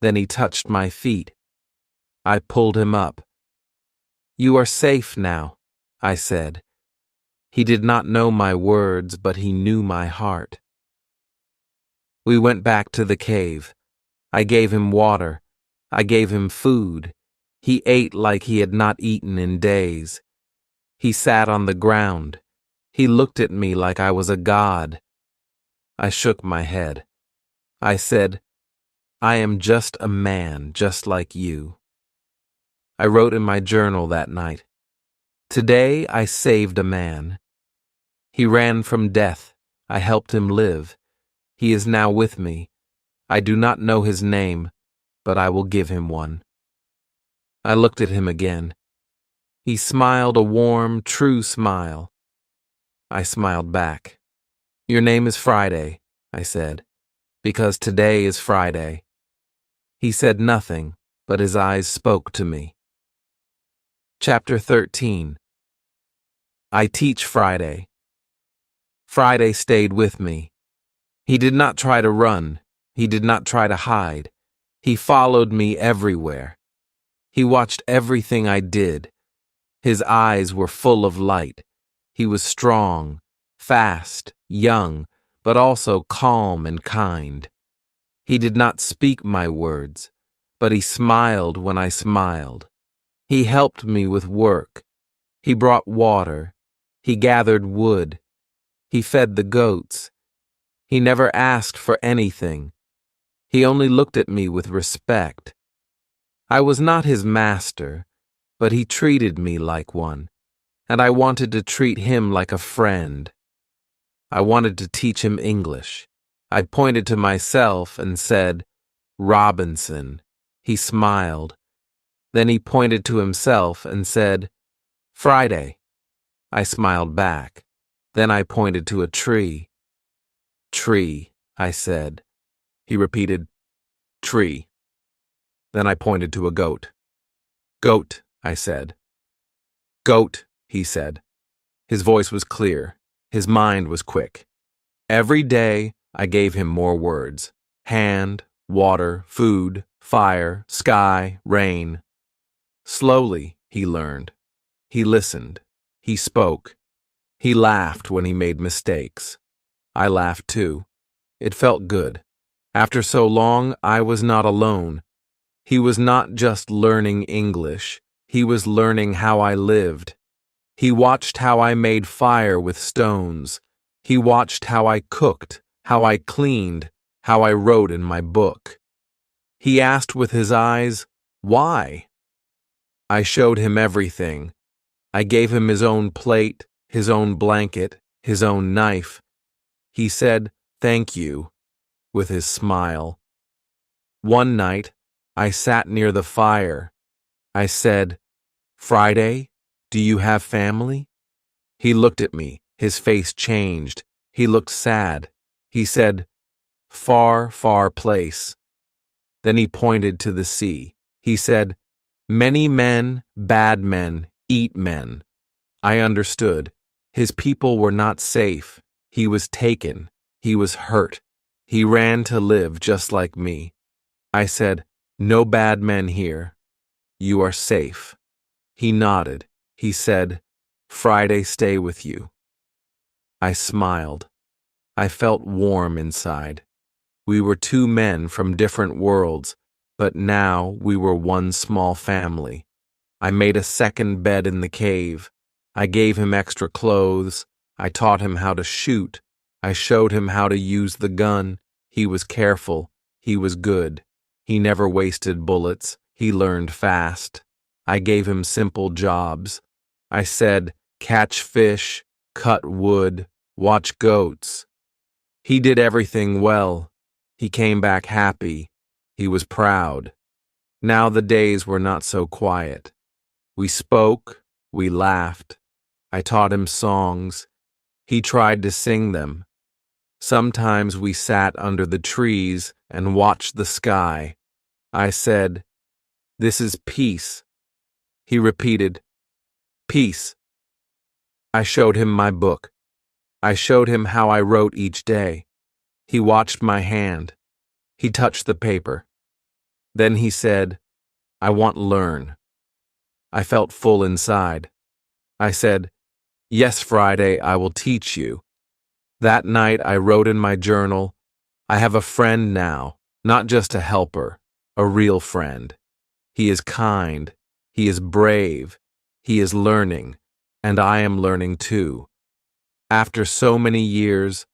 Then he touched my feet. I pulled him up. "You are safe now," I said. He did not know my words, but he knew my heart. We went back to the cave. I gave him water. I gave him food. He ate like he had not eaten in days. He sat on the ground. He looked at me like I was a god. I shook my head. I said, "I am just a man, just like you." I wrote in my journal that night, "Today I saved a man. He ran from death. I helped him live. He is now with me. I do not know his name, but I will give him one." I looked at him again. He smiled a warm, true smile. I smiled back. "Your name is Friday," I said, "because today is Friday." He said nothing, but his eyes spoke to me. Chapter 13. I teach Friday. Friday stayed with me. He did not try to run. He did not try to hide. He followed me everywhere. He watched everything I did. His eyes were full of light. He was strong, fast, young, but also calm and kind. He did not speak my words, but he smiled when I smiled. He helped me with work. He brought water. He gathered wood. He fed the goats. He never asked for anything. He only looked at me with respect. I was not his master, but he treated me like one, and I wanted to treat him like a friend. I wanted to teach him English. I pointed to myself and said, "Robinson." He smiled. Then he pointed to himself and said, "Friday." I smiled back. Then I pointed to a tree. "Tree," I said. He repeated, "Tree." Then I pointed to a goat. "Goat," I said. "Goat," he said. His voice was clear. His mind was quick. Every day, I gave him more words: hand, water, food, fire, sky, rain. Slowly, he learned. He listened. He spoke. He laughed when he made mistakes. I laughed too. It felt good. After so long, I was not alone. He was not just learning English. He was learning how I lived. He watched how I made fire with stones. He watched how I cooked, how I cleaned, how I wrote in my book. He asked with his eyes, "Why?" I showed him everything. I gave him his own plate, his own blanket, his own knife. He said, "Thank you," with his smile. One night, I sat near the fire. I said, "Friday, do you have family?" He looked at me. His face changed. He looked sad. He said, "Far, far place." Then he pointed to the sea. He said, "Many men, bad men, eat men." I understood. His people were not safe. He was taken. He was hurt. He ran to live just like me. I said, "No bad men here. You are safe." He nodded. He said, "Friday stay with you." I smiled. I felt warm inside. We were two men from different worlds, but now we were one small family. I made a second bed in the cave. I gave him extra clothes. I taught him how to shoot. I showed him how to use the gun. He was careful. He was good. He never wasted bullets. He learned fast. I gave him simple jobs. I said, "Catch fish, cut wood, watch goats." He did everything well. He came back happy. He was proud. Now the days were not so quiet. We spoke. We laughed. I taught him songs. He tried to sing them. Sometimes we sat under the trees and watched the sky. I said, "This is peace." He repeated, "Peace." I showed him my book. I showed him how I wrote each day. He watched my hand. He touched the paper. Then he said, "I want to learn." I felt full inside. I said, "Yes, Friday, I will teach you." That night I wrote in my journal, "I have a friend now, not just a helper, a real friend. He is kind. He is brave. He is learning, and I am learning too. After so many years,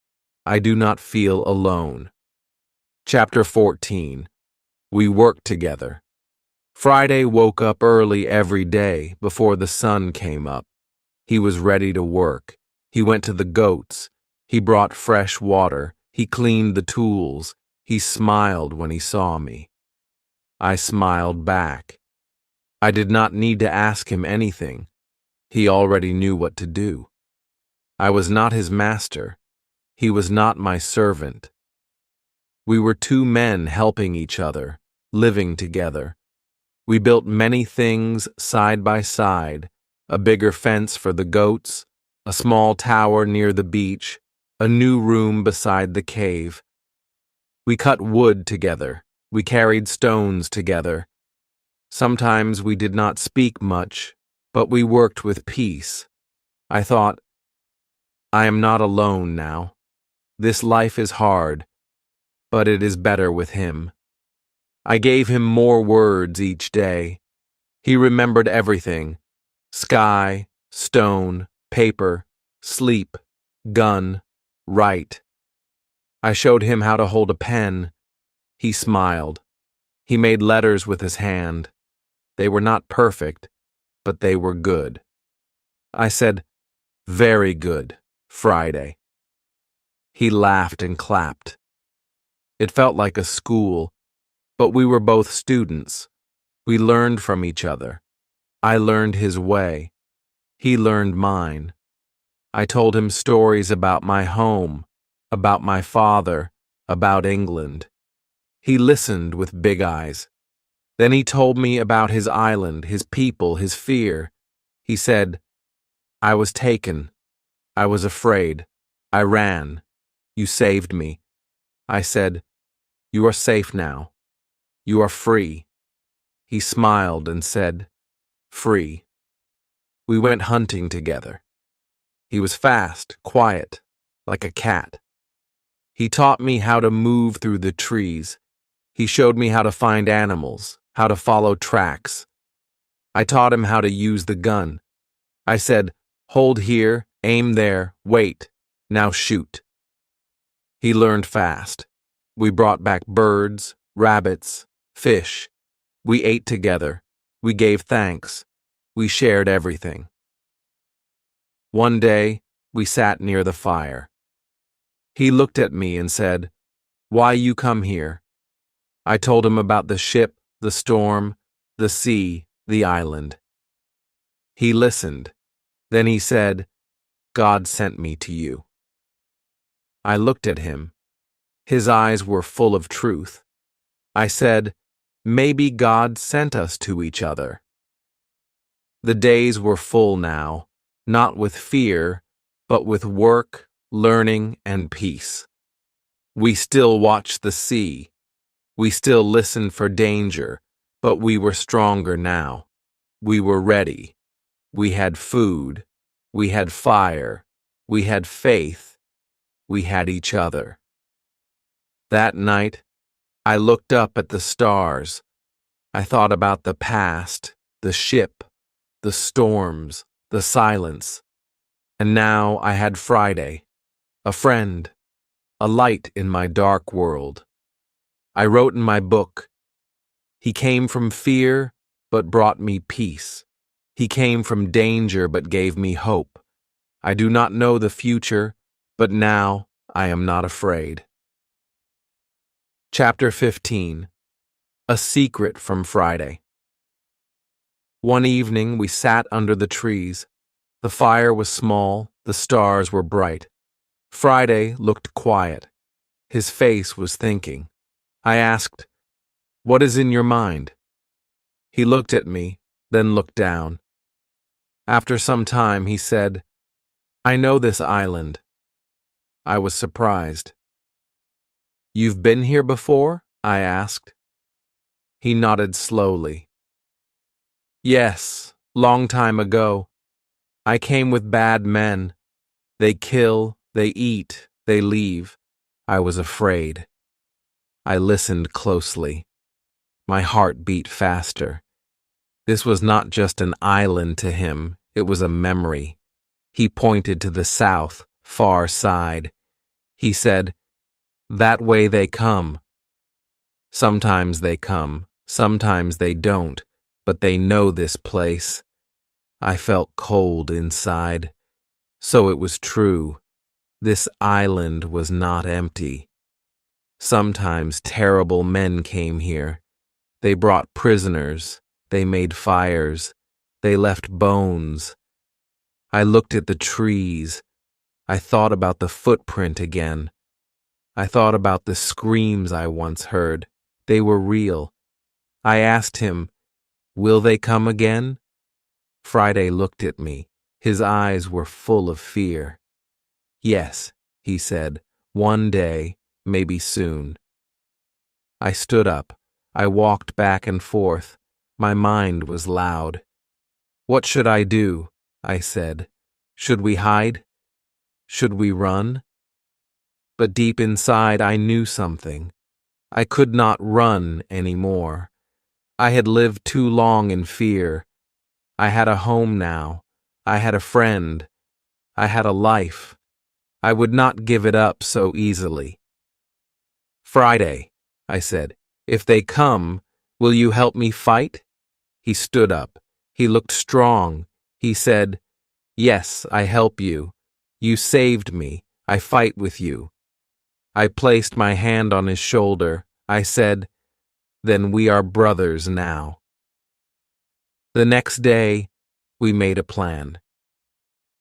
I do not feel alone." Chapter 14. We work together. Friday woke up early every day before the sun came up. He was ready to work. He went to the goats. He brought fresh water. He cleaned the tools. He smiled when he saw me. I smiled back. I did not need to ask him anything. He already knew what to do. I was not his master. He was not my servant. We were two men helping each other, living together. We built many things side by side, a bigger fence for the goats, a small tower near the beach, a new room beside the cave. We cut wood together. We carried stones together. Sometimes we did not speak much, but we worked with peace. I thought, I am not alone now. This life is hard, but it is better with him. I gave him more words each day. He remembered everything: sky, stone, paper, sleep, gun, write. I showed him how to hold a pen. He smiled. He made letters with his hand. They were not perfect, but they were good. I said, "Very good, Friday." He laughed and clapped. It felt like a school, but we were both students. We learned from each other. I learned his way. He learned mine. I told him stories about my home, about my father, about England. He listened with big eyes. Then he told me about his island, his people, his fear. He said, "I was taken. I was afraid. I ran. You saved me." I said, "You are safe now. You are free." He smiled and said, "Free." We went hunting together. He was fast, quiet, like a cat. He taught me how to move through the trees. He showed me how to find animals, how to follow tracks. I taught him how to use the gun. I said, "Hold here, aim there, wait, now shoot." He learned fast. We brought back birds, rabbits, fish. We ate together. We gave thanks. We shared everything. One day, we sat near the fire. He looked at me and said, "Why you come here?" I told him about the ship, the storm, the sea, the island. He listened. Then he said, "God sent me to you." I looked at him. His eyes were full of truth. I said, "Maybe God sent us to each other." The days were full now, not with fear, but with work, learning, and peace. We still watched the sea. We still listened for danger, but we were stronger now. We were ready. We had food. We had fire. We had faith. We had each other. That night, I looked up at the stars. I thought about the past, the ship, the storms, the silence. And now I had Friday, a friend, a light in my dark world. I wrote in my book, "He came from fear, but brought me peace. He came from danger, but gave me hope. I do not know the future, but now I am not afraid." Chapter 15. A Secret from Friday. One evening we sat under the trees. The fire was small, the stars were bright. Friday looked quiet. His face was thinking. I asked, "What is in your mind?" He looked at me, then looked down. After some time he said, "I know this island." I was surprised. "You've been here before?" I asked. He nodded slowly. "Yes, long time ago. I came with bad men. They kill, they eat, they leave. I was afraid." I listened closely. My heart beat faster. This was not just an island to him, it was a memory. He pointed to the south, far side. He said, "That way they come. Sometimes they come, sometimes they don't, but they know this place." I felt cold inside. So it was true. This island was not empty. Sometimes terrible men came here. They brought prisoners. They made fires. They left bones. I looked at the trees. I thought about the footprint again. I thought about the screams I once heard. They were real. I asked him, "Will they come again?" Friday looked at me. His eyes were full of fear. "Yes," he said, "one day, maybe soon." I stood up. I walked back and forth. My mind was loud. "What should I do?" I said. "Should we hide? Should we run?" But deep inside I knew something. I could not run anymore. I had lived too long in fear. I had a home now. I had a friend. I had a life. I would not give it up so easily. "Friday," I said, "if they come, will you help me fight?" He stood up. He looked strong. He said, "Yes, I help you. You saved me. I fight with you." I placed my hand on his shoulder. I said, "Then we are brothers now." The next day, we made a plan.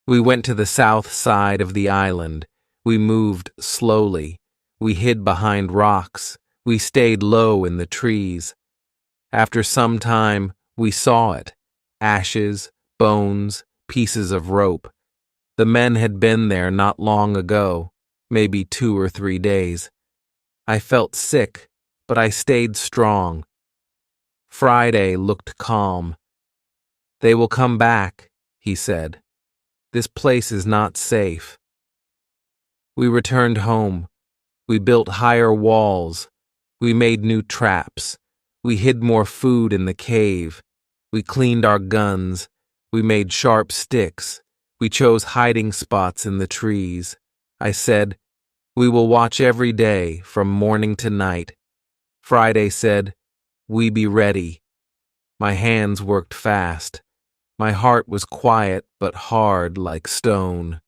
We went to the south side of the island. We moved slowly. We hid behind rocks. We stayed low in the trees. After some time, we saw it. Ashes, bones, pieces of rope. The men had been there not long ago, maybe 2 or 3 days. I felt sick, but I stayed strong. Friday looked calm. "They will come back," he said. "This place is not safe." We returned home. We built higher walls. We made new traps. We hid more food in the cave. We cleaned our guns. We made sharp sticks. We chose hiding spots in the trees. I said, "We will watch every day from morning to night." Friday said, "We be ready." My hands worked fast. My heart was quiet but hard like stone.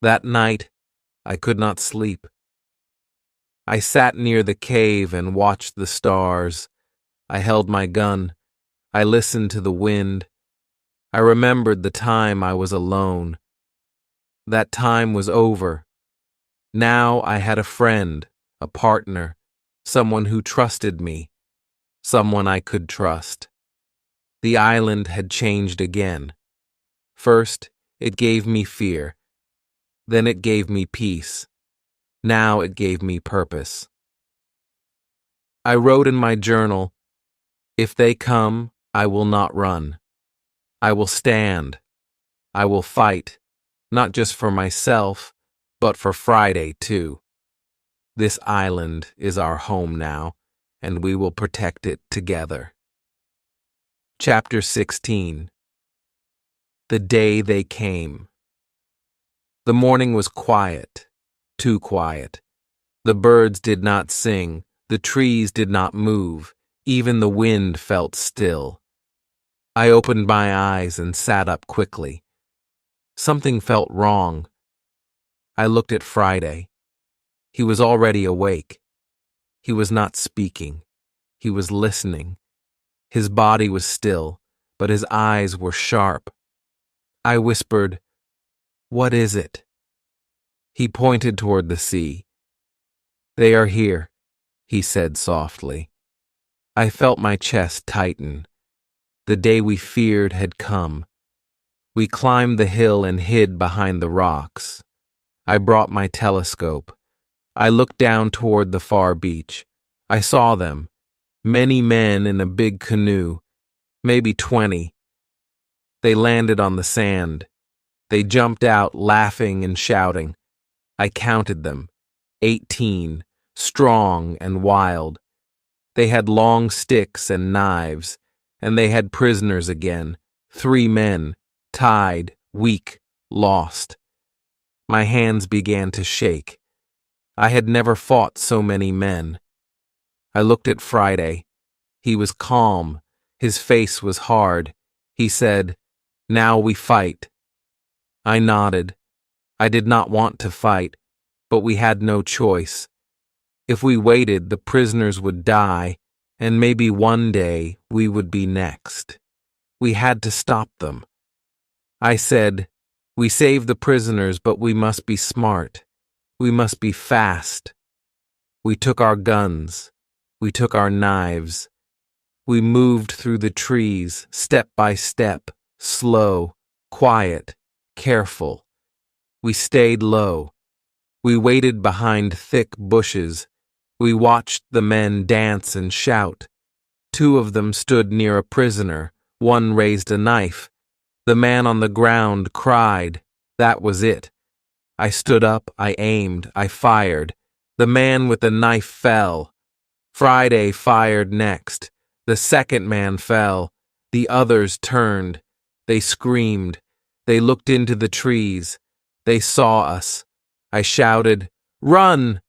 That night, I could not sleep. I sat near the cave and watched the stars. I held my gun. I listened to the wind. I remembered the time I was alone. That time was over. Now I had a friend, a partner, someone who trusted me, someone I could trust. The island had changed again. First, it gave me fear. Then it gave me peace. Now it gave me purpose. I wrote in my journal, "If they come, I will not run. I will stand. I will fight, not just for myself, but for Friday too. This island is our home now, and we will protect it together." Chapter 16. The Day They Came. The morning was quiet, too quiet. The birds did not sing, the trees did not move, even the wind felt still. I opened my eyes and sat up quickly. Something felt wrong. I looked at Friday. He was already awake. He was not speaking. He was listening. His body was still, but his eyes were sharp. I whispered, "What is it?" He pointed toward the sea. "They are here," he said softly. I felt my chest tighten. The day we feared had come. We climbed the hill and hid behind the rocks. I brought my telescope. I looked down toward the far beach. I saw them, many men in a big canoe, maybe 20. They landed on the sand. They jumped out laughing and shouting. I counted them, 18, strong and wild. They had long sticks and knives, and they had prisoners again, 3 men, tied, weak, lost. My hands began to shake. I had never fought so many men. I looked at Friday. He was calm. His face was hard. He said, "Now we fight." I nodded. I did not want to fight, but we had no choice. If we waited, the prisoners would die, and maybe one day we would be next. We had to stop them. I said, We save the prisoners, but we must be smart. We must be fast. We took our guns. We took our knives. We moved through the trees, step by step, slow, quiet, careful. We stayed low. We waited behind thick bushes. We watched the men dance and shout. 2 of them stood near a prisoner. 1 raised a knife. The man on the ground cried. That was it. I stood up, I aimed, I fired. The man with the knife fell. Friday fired next. The second man fell. The others turned. They screamed. They looked into the trees. They saw us. I shouted, "Run!"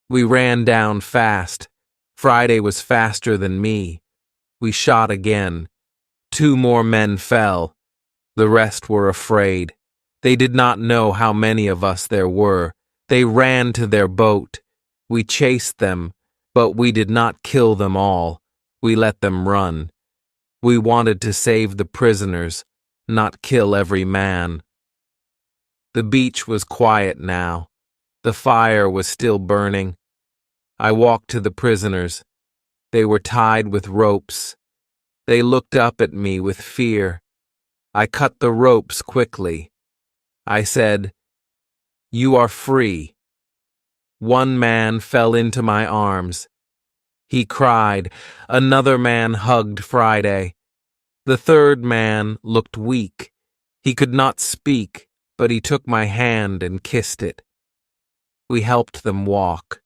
We ran down fast. Friday was faster than me. We shot again. 2 more men fell. The rest were afraid. They did not know how many of us there were. They ran to their boat. We chased them, but we did not kill them all. We let them run. We wanted to save the prisoners, not kill every man. The beach was quiet now. The fire was still burning. I walked to the prisoners. They were tied with ropes. They looked up at me with fear. I cut the ropes quickly. I said, "You are free." 1 man fell into my arms. He cried. Another man hugged Friday. The 3rd man looked weak. He could not speak, but he took my hand and kissed it. We helped them walk.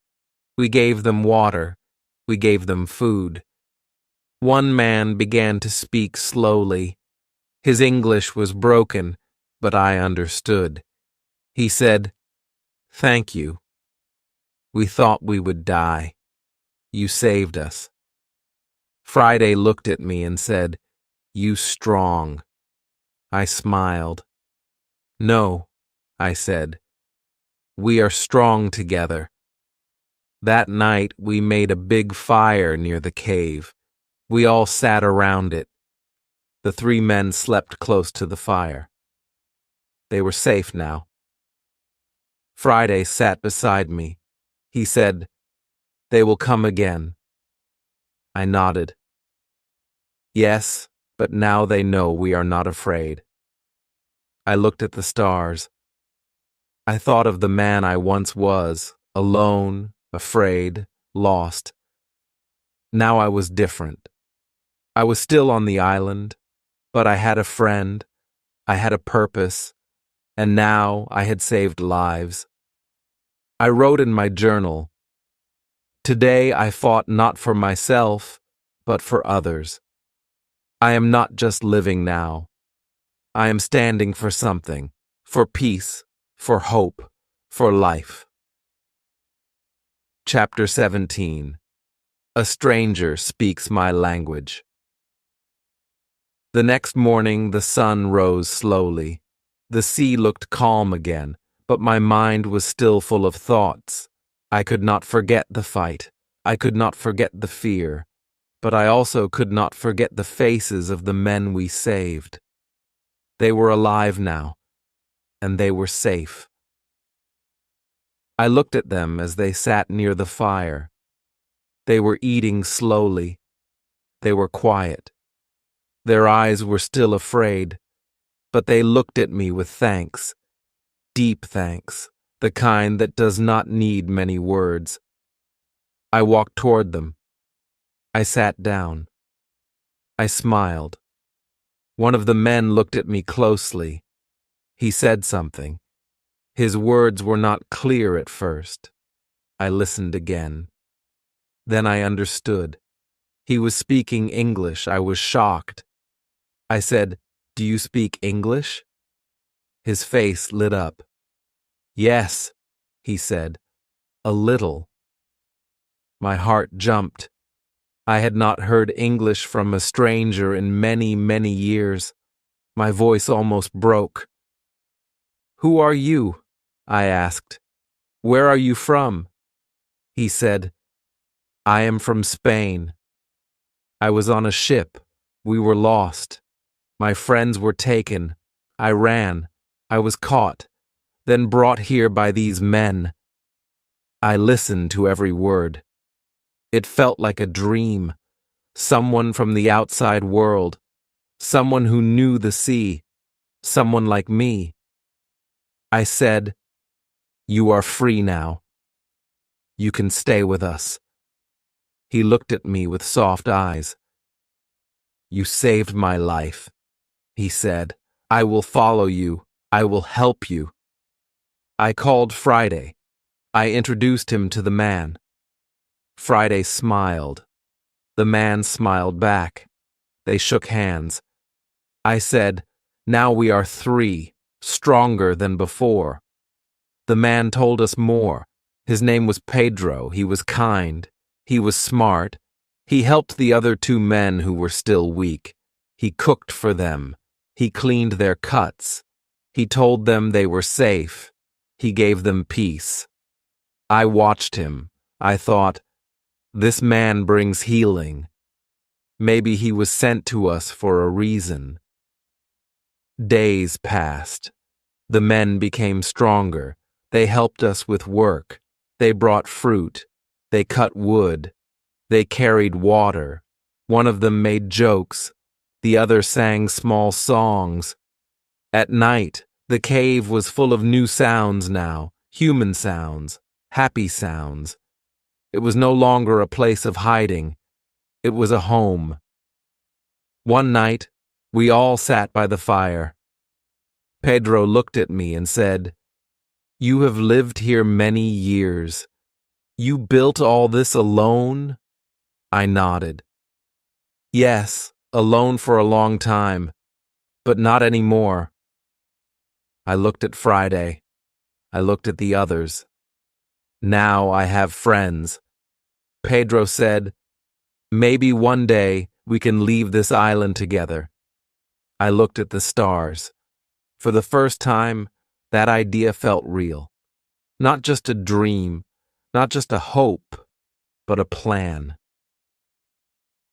We gave them water. We gave them food. 1 man began to speak slowly. His English was broken, but I understood. He said, "Thank you. We thought we would die. You saved us." Friday looked at me and said, "You strong." I smiled. "No," I said. "We are strong together." That night we made a big fire near the cave. We all sat around it. The 3 men slept close to the fire. They were safe now. Friday sat beside me. He said, "They will come again." I nodded. "Yes, but now they know we are not afraid." I looked at the stars. I thought of the man I once was, alone, afraid, lost. Now I was different. I was still on the island, but I had a friend, I had a purpose, and now I had saved lives. I wrote in my journal, "Today I fought not for myself, but for others. I am not just living now. I am standing for something, for peace, for hope, for life." Chapter 17. A stranger speaks my language. The next morning the sun rose slowly. The sea looked calm again, but my mind was still full of thoughts. I could not forget the fight. I could not forget the fear. But I also could not forget the faces of the men we saved. They were alive now, and they were safe. I looked at them as they sat near the fire. They were eating slowly. They were quiet. Their eyes were still afraid, but they looked at me with thanks. Deep thanks, the kind that does not need many words. I walked toward them. I sat down. I smiled. One of the men looked at me closely. He said something. His words were not clear at first. I listened again. Then I understood. He was speaking English. I was shocked. I said, "Do you speak English?" His face lit up. "Yes," he said, "a little." My heart jumped. I had not heard English from a stranger in many, many years. My voice almost broke. "Who are you?" I asked. "Where are you from?" He said, "I am from Spain. I was on a ship. We were lost. My friends were taken. I ran. I was caught, then brought here by these men. I listened to every word. It felt like a dream. Someone from the outside world. Someone who knew the sea. Someone like me. I said, "You are free now. You can stay with us." He looked at me with soft eyes. "You saved my life," he said. "I will follow you. I will help you." I called Friday. I introduced him to the man. Friday smiled. The man smiled back. They shook hands. I said, "Now we are three, stronger than before." The man told us more. His name was Pedro. He was kind. He was smart. He helped the other two men who were still weak. He cooked for them. He cleaned their cuts. He told them they were safe. He gave them peace. I watched him. I thought, this man brings healing. Maybe he was sent to us for a reason. Days passed. The men became stronger. They helped us with work. They brought fruit. They cut wood. They carried water. One of them made jokes. The other sang small songs. At night, the cave was full of new sounds now, human sounds, happy sounds. It was no longer a place of hiding. It was a home. One night, we all sat by the fire. Pedro looked at me and said, "You have lived here many years. You built all this alone?" I nodded. "Yes, alone for a long time, but not anymore." I looked at Friday. I looked at the others. Now I have friends. Pedro said, "Maybe one day we can leave this island together." I looked at the stars. For the first time, that idea felt real. Not just a dream, not just a hope, but a plan.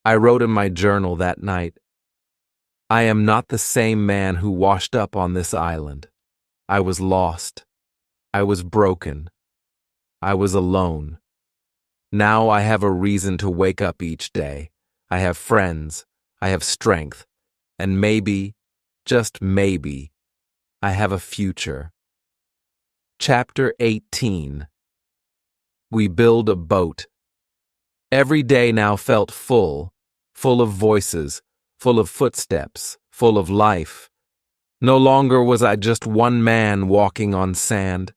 I wrote in my journal that night, "I am not the same man who washed up on this island. I was lost. I was broken. I was alone. Now I have a reason to wake up each day. I have friends. I have strength. And maybe, just maybe, I have a future." Chapter 18. We build a boat. Every day now felt full of voices, full of footsteps, full of life. No longer was I just one man walking on sand.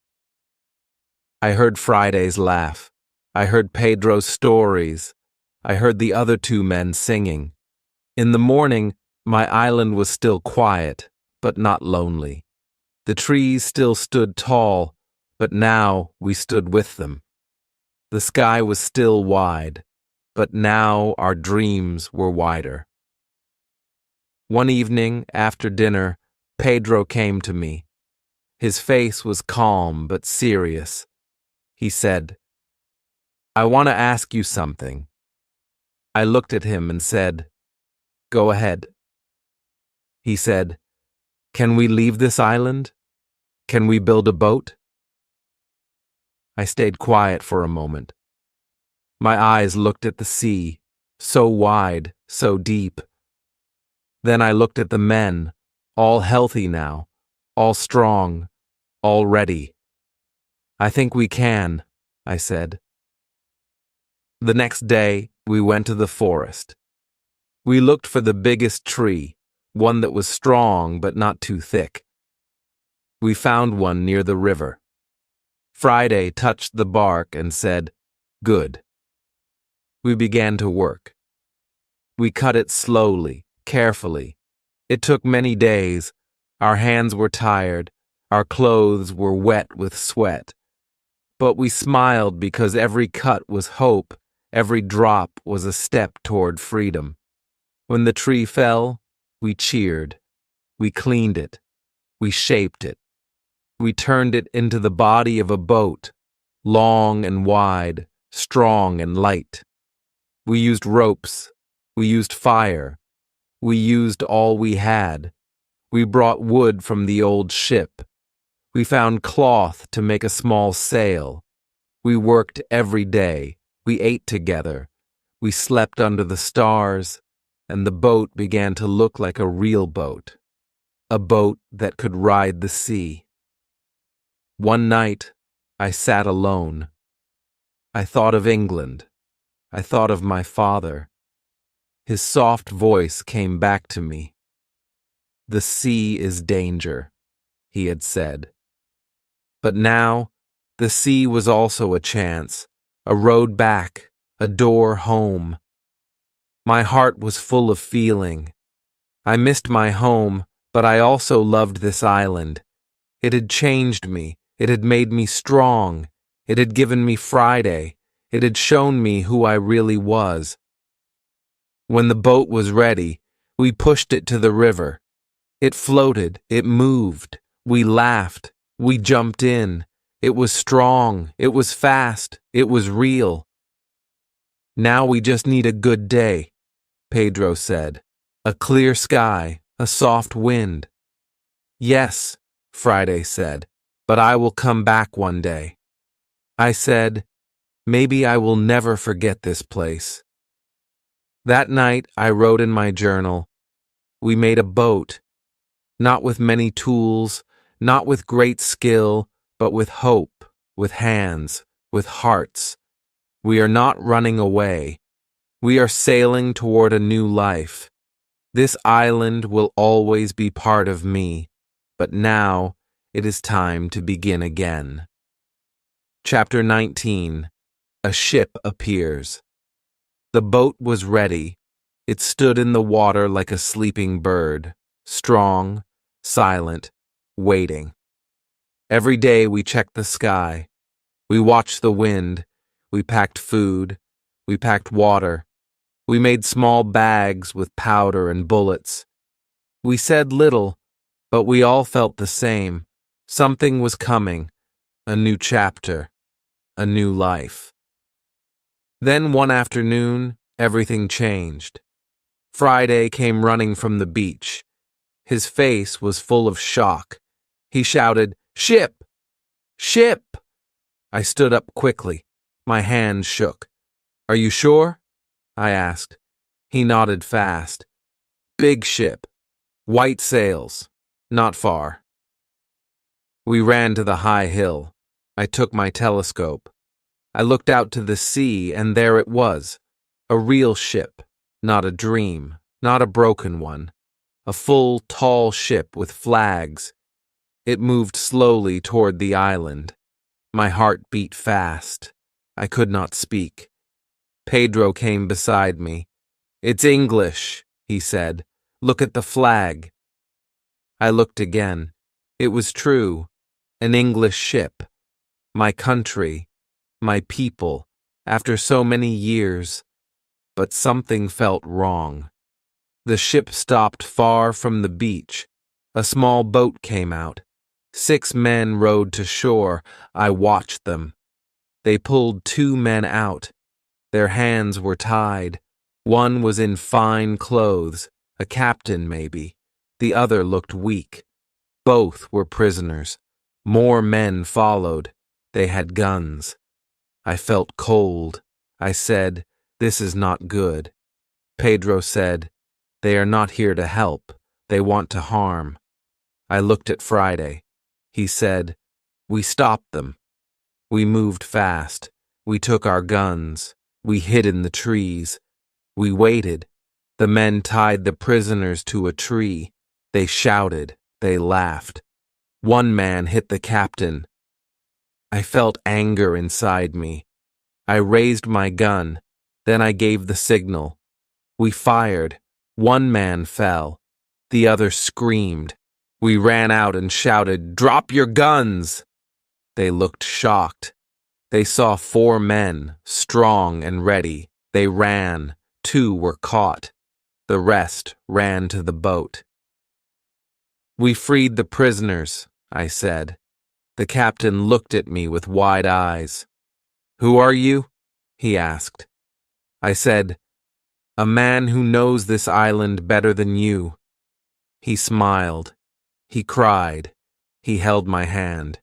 I heard Friday's laugh. I heard Pedro's stories. I heard the other two men singing. In the morning, my island was still quiet, but not lonely. The trees still stood tall, but now we stood with them. The sky was still wide, but now our dreams were wider. One evening, after dinner, Pedro came to me. His face was calm but serious. He said, "I want to ask you something." I looked at him and said, "Go ahead." He said, "Can we leave this island? Can we build a boat?" I stayed quiet for a moment. My eyes looked at the sea, so wide, so deep. Then I looked at the men, all healthy now, all strong, all ready. "I think we can," I said. The next day, we went to the forest. We looked for the biggest tree, one that was strong but not too thick. We found one near the river. Friday touched the bark and said, "Good." We began to work. We cut it slowly, carefully. It took many days. Our hands were tired. Our clothes were wet with sweat. But we smiled because every cut was hope. Every drop was a step toward freedom. When the tree fell, we cheered. We cleaned it. We shaped it. We turned it into the body of a boat, long and wide, strong and light. We used ropes. We used fire. We used all we had. We brought wood from the old ship. We found cloth to make a small sail. We worked every day. We ate together. We slept under the stars, and the boat began to look like a real boat, a boat that could ride the sea. One night, I sat alone. I thought of England. I thought of my father. His soft voice came back to me. "The sea is danger," he had said. But now, the sea was also a chance, a road back, a door home. My heart was full of feeling. I missed my home, but I also loved this island. It had changed me. It had made me strong. It had given me Friday. It had shown me who I really was. When the boat was ready, we pushed it to the river. It floated. It moved. We laughed. We jumped in. It was strong. It was fast. It was real. "Now we just need a good day," Pedro said. "A clear sky, a soft wind." "Yes," Friday said, "but I will come back one day." I said, "Maybe I will never forget this place." That night I wrote in my journal, "We made a boat, not with many tools, not with great skill, but with hope, with hands, with hearts. We are not running away. We are sailing toward a new life. This island will always be part of me, but now it is time to begin again." Chapter 19. A ship appears. The boat was ready. It stood in the water like a sleeping bird, strong, silent, waiting. Every day we checked the sky. We watched the wind. We packed food. We packed water. We made small bags with powder and bullets. We said little, but we all felt the same. Something was coming, a new chapter, a new life. Then one afternoon, everything changed. Friday came running from the beach. His face was full of shock. He shouted, "Ship! Ship!" I stood up quickly. My hands shook. "Are you sure?" I asked. He nodded fast. "Big ship. White sails. Not far." We ran to the high hill. I took my telescope. I looked out to the sea, and there it was. A real ship. Not a dream. Not a broken one. A full, tall ship with flags. It moved slowly toward the island. My heart beat fast. I could not speak. Pedro came beside me. "It's English," he said. "Look at the flag." I looked again. It was true. An English ship. My country. My people. After so many years. But something felt wrong. The ship stopped far from the beach. A small boat came out. 6 men rowed to shore. I watched them. They pulled 2 men out. Their hands were tied. One was in fine clothes, a captain maybe. The other looked weak. Both were prisoners. More men followed. They had guns. I felt cold. I said, "This is not good." Pedro said, "They are not here to help. They want to harm." I looked at Friday. He said, "We stopped them. We moved fast. We took our guns. We hid in the trees. We waited. The men tied the prisoners to a tree. They shouted. They laughed. One man hit the captain. I felt anger inside me. I raised my gun. Then I gave the signal. We fired. One man fell. The other screamed. We ran out and shouted, "Drop your guns!" They looked shocked. They saw 4 men, strong and ready. They ran. 2 were caught. The rest ran to the boat. "We freed the prisoners," I said. The captain looked at me with wide eyes. "Who are you?" he asked. I said, "A man who knows this island better than you." He smiled. He cried. He held my hand.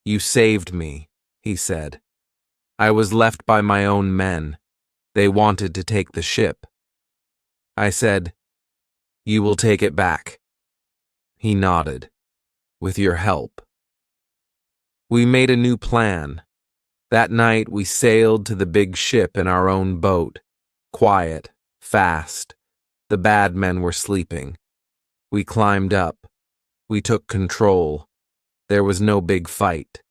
"You saved me," he said. "I was left by my own men. They wanted to take the ship." I said, "You will take it back." He nodded. "With your help." We made a new plan. That night we sailed to the big ship in our own boat. Quiet, fast. The bad men were sleeping. We climbed up. We took control. There was no big fight.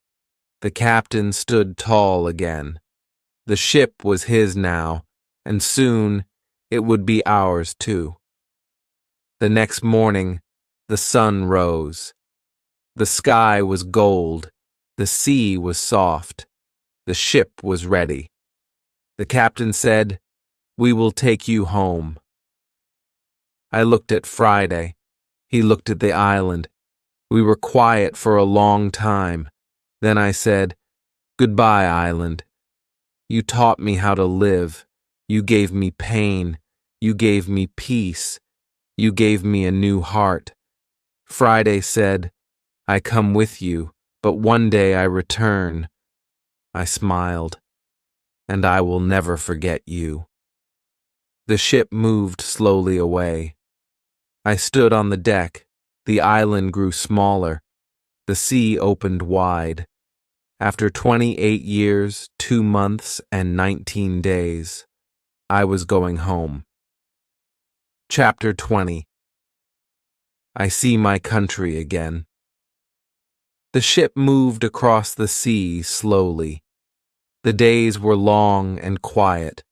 The captain stood tall again. The ship was his now, and soon it would be ours too. The next morning, the sun rose. The sky was gold. The sea was soft. The ship was ready. The captain said, "We will take you home." I looked at Friday. He looked at the island. We were quiet for a long time. Then I said, "Goodbye, island. You taught me how to live. You gave me pain. You gave me peace. You gave me a new heart." Friday said, "I come with you, but one day I return." I smiled, "And I will never forget you." The ship moved slowly away. I stood on the deck. The island grew smaller. The sea opened wide. After 28 years, 2 months, and 19 days, I was going home. Chapter 20. I see my country again. The ship moved across the sea slowly. The days were long and quiet.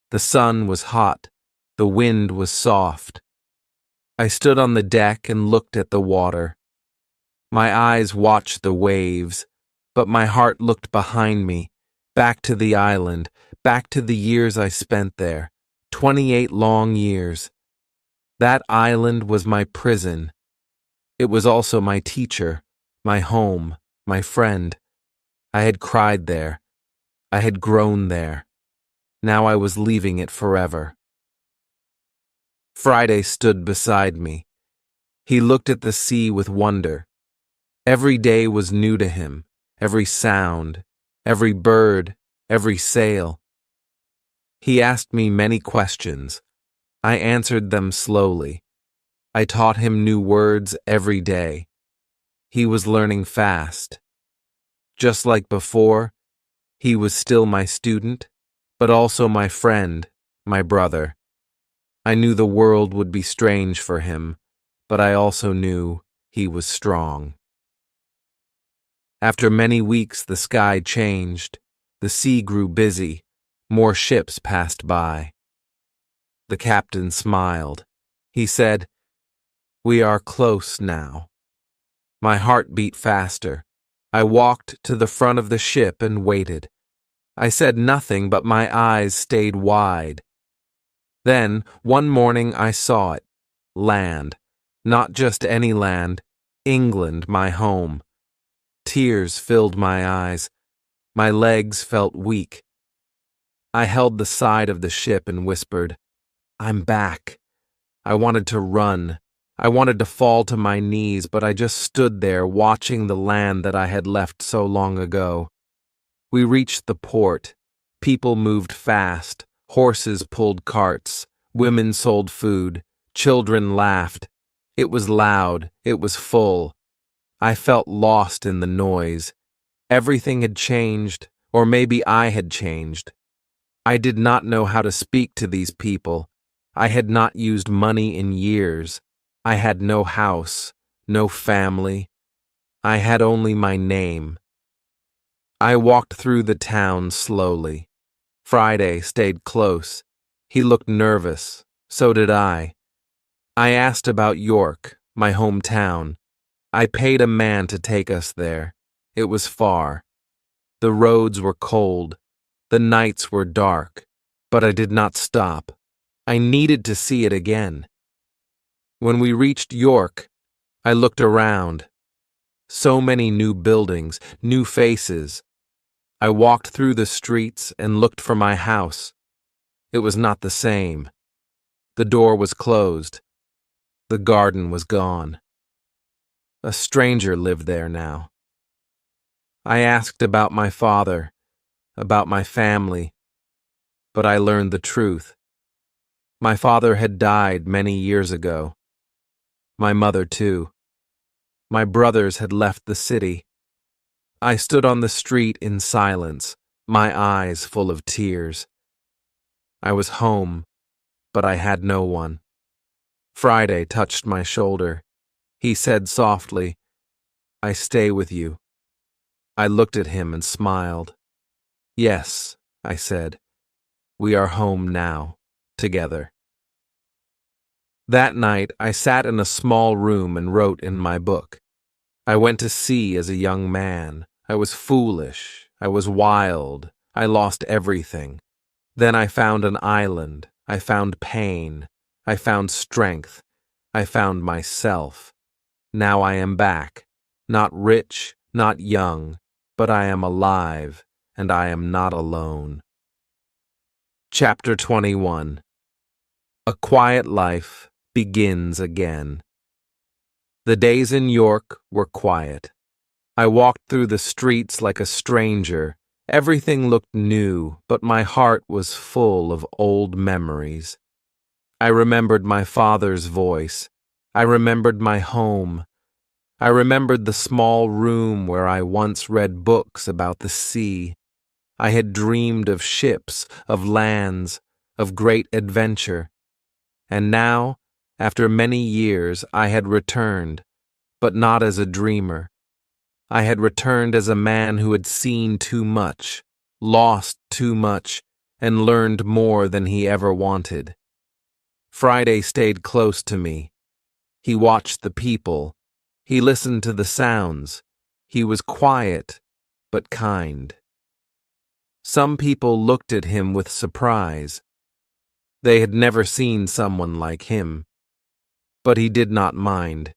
The sun was hot. The wind was soft. I stood on the deck and looked at the water. My eyes watched the waves, but my heart looked behind me, back to the island, back to the years I spent there, 28 long years. That island was my prison. It was also my teacher, my home, my friend. I had cried there. I had grown there. Now I was leaving it forever. Friday stood beside me. He looked at the sea with wonder. Every day was new to him, every sound, every bird, every sail. He asked me many questions. I answered them slowly. I taught him new words every day. He was learning fast. Just like before, he was still my student, but also my friend, my brother. I knew the world would be strange for him, but I also knew he was strong. After many weeks, the sky changed. The sea grew busy. More ships passed by. The captain smiled. He said, "We are close now." My heart beat faster. I walked to the front of the ship and waited. I said nothing, but my eyes stayed wide. Then, one morning, I saw it. Land. Not just any land. England, my home. Tears filled my eyes. My legs felt weak. I held the side of the ship and whispered, "I'm back." I wanted to run. I wanted to fall to my knees, but I just stood there watching the land that I had left so long ago. We reached the port. People moved fast. Horses pulled carts. Women sold food. Children laughed. It was loud. It was full. I felt lost in the noise. Everything had changed, or maybe I had changed. I did not know how to speak to these people. I had not used money in years. I had no house, no family. I had only my name. I walked through the town slowly. Friday stayed close. He looked nervous. So did I. I asked about York, my hometown. I paid a man to take us there. It was far. The roads were cold. The nights were dark. But I did not stop. I needed to see it again. When we reached York, I looked around. So many new buildings, new faces. I walked through the streets and looked for my house. It was not the same. The door was closed. The garden was gone. A stranger lived there now. I asked about my father, about my family, but I learned the truth. My father had died many years ago. My mother, too. My brothers had left the city. I stood on the street in silence, my eyes full of tears. I was home, but I had no one. Friday touched my shoulder. He said softly, "I stay with you." I looked at him and smiled. "Yes," I said, "we are home now, together." That night, I sat in a small room and wrote in my book. I went to sea as a young man. I was foolish. I was wild. I lost everything. Then I found an island. I found pain. I found strength. I found myself. Now I am back. Not rich, not young, but I am alive, and I am not alone. Chapter 21. A Quiet Life Begins Again. The days in York were quiet. I walked through the streets like a stranger. Everything looked new, but my heart was full of old memories. I remembered my father's voice. I remembered my home. I remembered the small room where I once read books about the sea. I had dreamed of ships, of lands, of great adventure. And now, after many years, I had returned, but not as a dreamer. I had returned as a man who had seen too much, lost too much, and learned more than he ever wanted. Friday stayed close to me. He watched the people. He listened to the sounds. He was quiet, but kind. Some people looked at him with surprise. They had never seen someone like him. But he did not mind.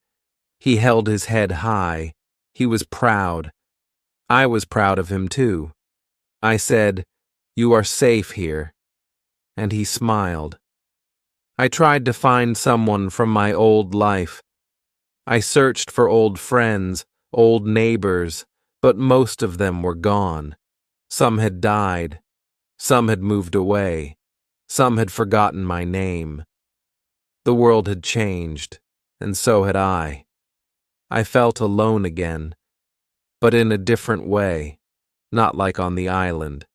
He held his head high. He was proud. I was proud of him too. I said, "You are safe here." And he smiled. I tried to find someone from my old life. I searched for old friends, old neighbors, but most of them were gone. Some had died. Some had moved away. Some had forgotten my name. The world had changed, and so had I. I felt alone again, but in a different way, not like on the island.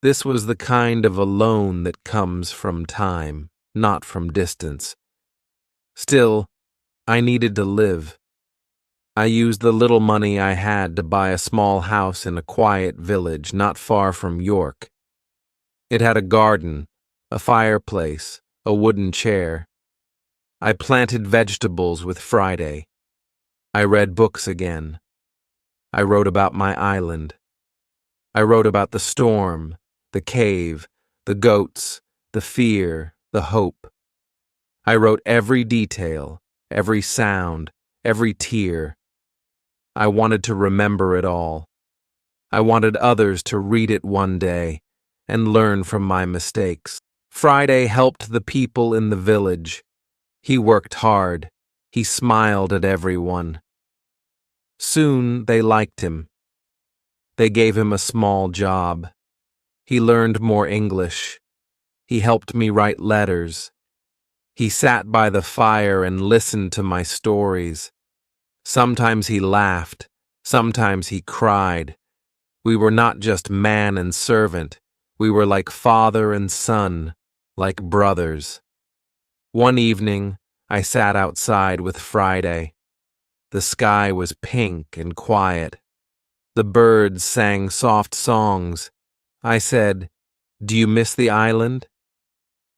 This was the kind of alone that comes from time, not from distance. Still, I needed to live. I used the little money I had to buy a small house in a quiet village not far from York. It had a garden, a fireplace, a wooden chair. I planted vegetables with Friday. I read books again. I wrote about my island. I wrote about the storm, the cave, the goats, the fear, the hope. I wrote every detail, every sound, every tear. I wanted to remember it all. I wanted others to read it one day and learn from my mistakes. Friday helped the people in the village. He worked hard. He smiled at everyone. Soon they liked him. They gave him a small job. He learned more English. He helped me write letters. He sat by the fire and listened to my stories. Sometimes he laughed. Sometimes he cried. We were not just man and servant. We were like father and son, like brothers. One evening, I sat outside with Friday. The sky was pink and quiet. The birds sang soft songs. I said, "Do you miss the island?"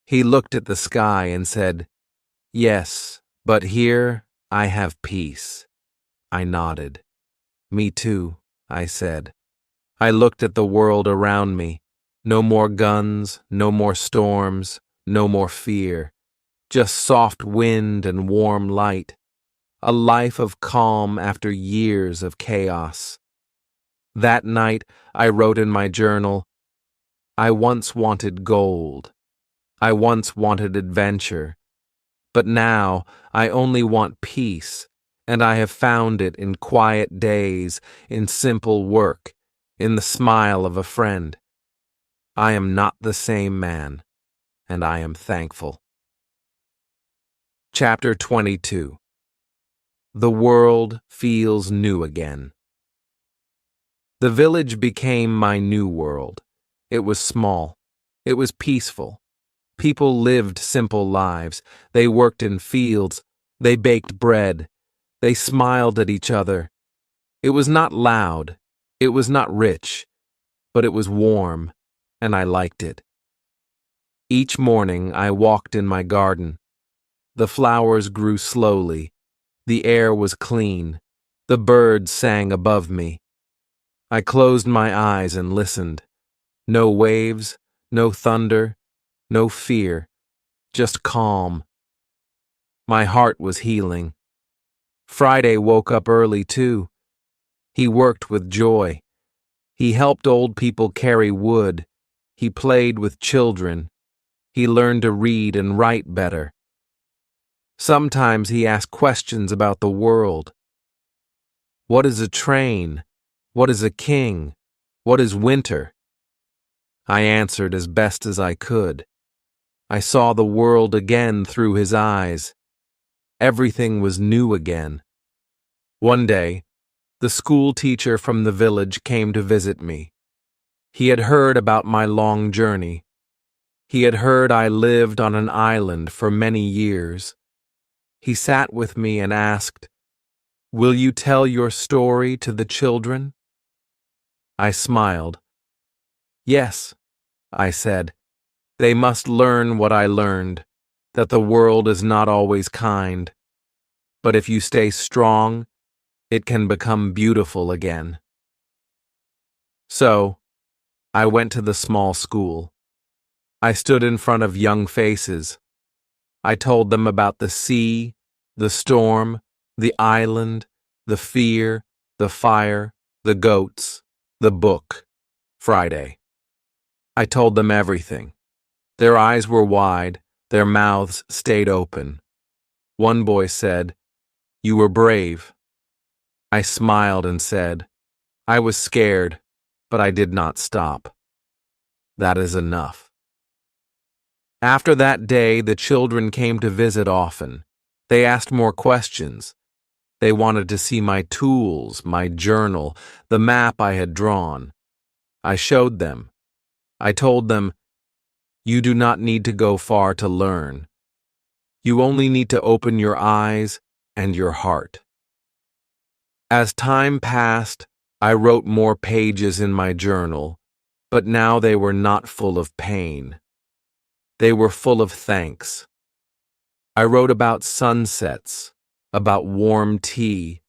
He looked at the sky and said, "Yes, but here I have peace." I nodded. "Me too," I said. I looked at the world around me. No more guns, no more storms, no more fear. Just soft wind and warm light. A life of calm after years of chaos. That night, I wrote in my journal, "I once wanted gold. I once wanted adventure. But now, I only want peace and I have found it in quiet days, in simple work, in the smile of a friend. I am not the same man, and I am thankful. Chapter 22. The world feels new again. The village became my new world. It was small. It was peaceful. People lived simple lives. They worked in fields. They baked bread. They smiled at each other. It was not loud. It was not rich. But it was warm, and I liked it. Each morning I walked in my garden. The flowers grew slowly. The air was clean. The birds sang above me. I closed my eyes and listened. No waves, no thunder, no fear, just calm. My heart was healing. Friday woke up early too. He worked with joy. He helped old people carry wood. He played with children. He learned to read and write better. Sometimes he asked questions about the world. What is a train? What is a king? What is winter? I answered as best as I could. I saw the world again through his eyes. Everything was new again. One day, the school teacher from the village came to visit me. He had heard about my long journey. He had heard I lived on an island for many years. He sat with me and asked, "Will you tell your story to the children?" I smiled. "Yes," I said. "They must learn what I learned, that the world is not always kind. But if you stay strong, it can become beautiful again." So, I went to the small school. I stood in front of young faces. I told them about the sea, the storm, the island, the fear, the fire, the goats, the book, Friday. I told them everything. Their eyes were wide, their mouths stayed open. One boy said, "You were brave." I smiled and said, "I was scared, but I did not stop. That is enough." After that day, the children came to visit often. They asked more questions. They wanted to see my tools, my journal, the map I had drawn. I showed them. I told them, "You do not need to go far to learn. You only need to open your eyes and your heart." As time passed, I wrote more pages in my journal, but now they were not full of pain. They were full of thanks. I wrote about sunsets, about warm tea,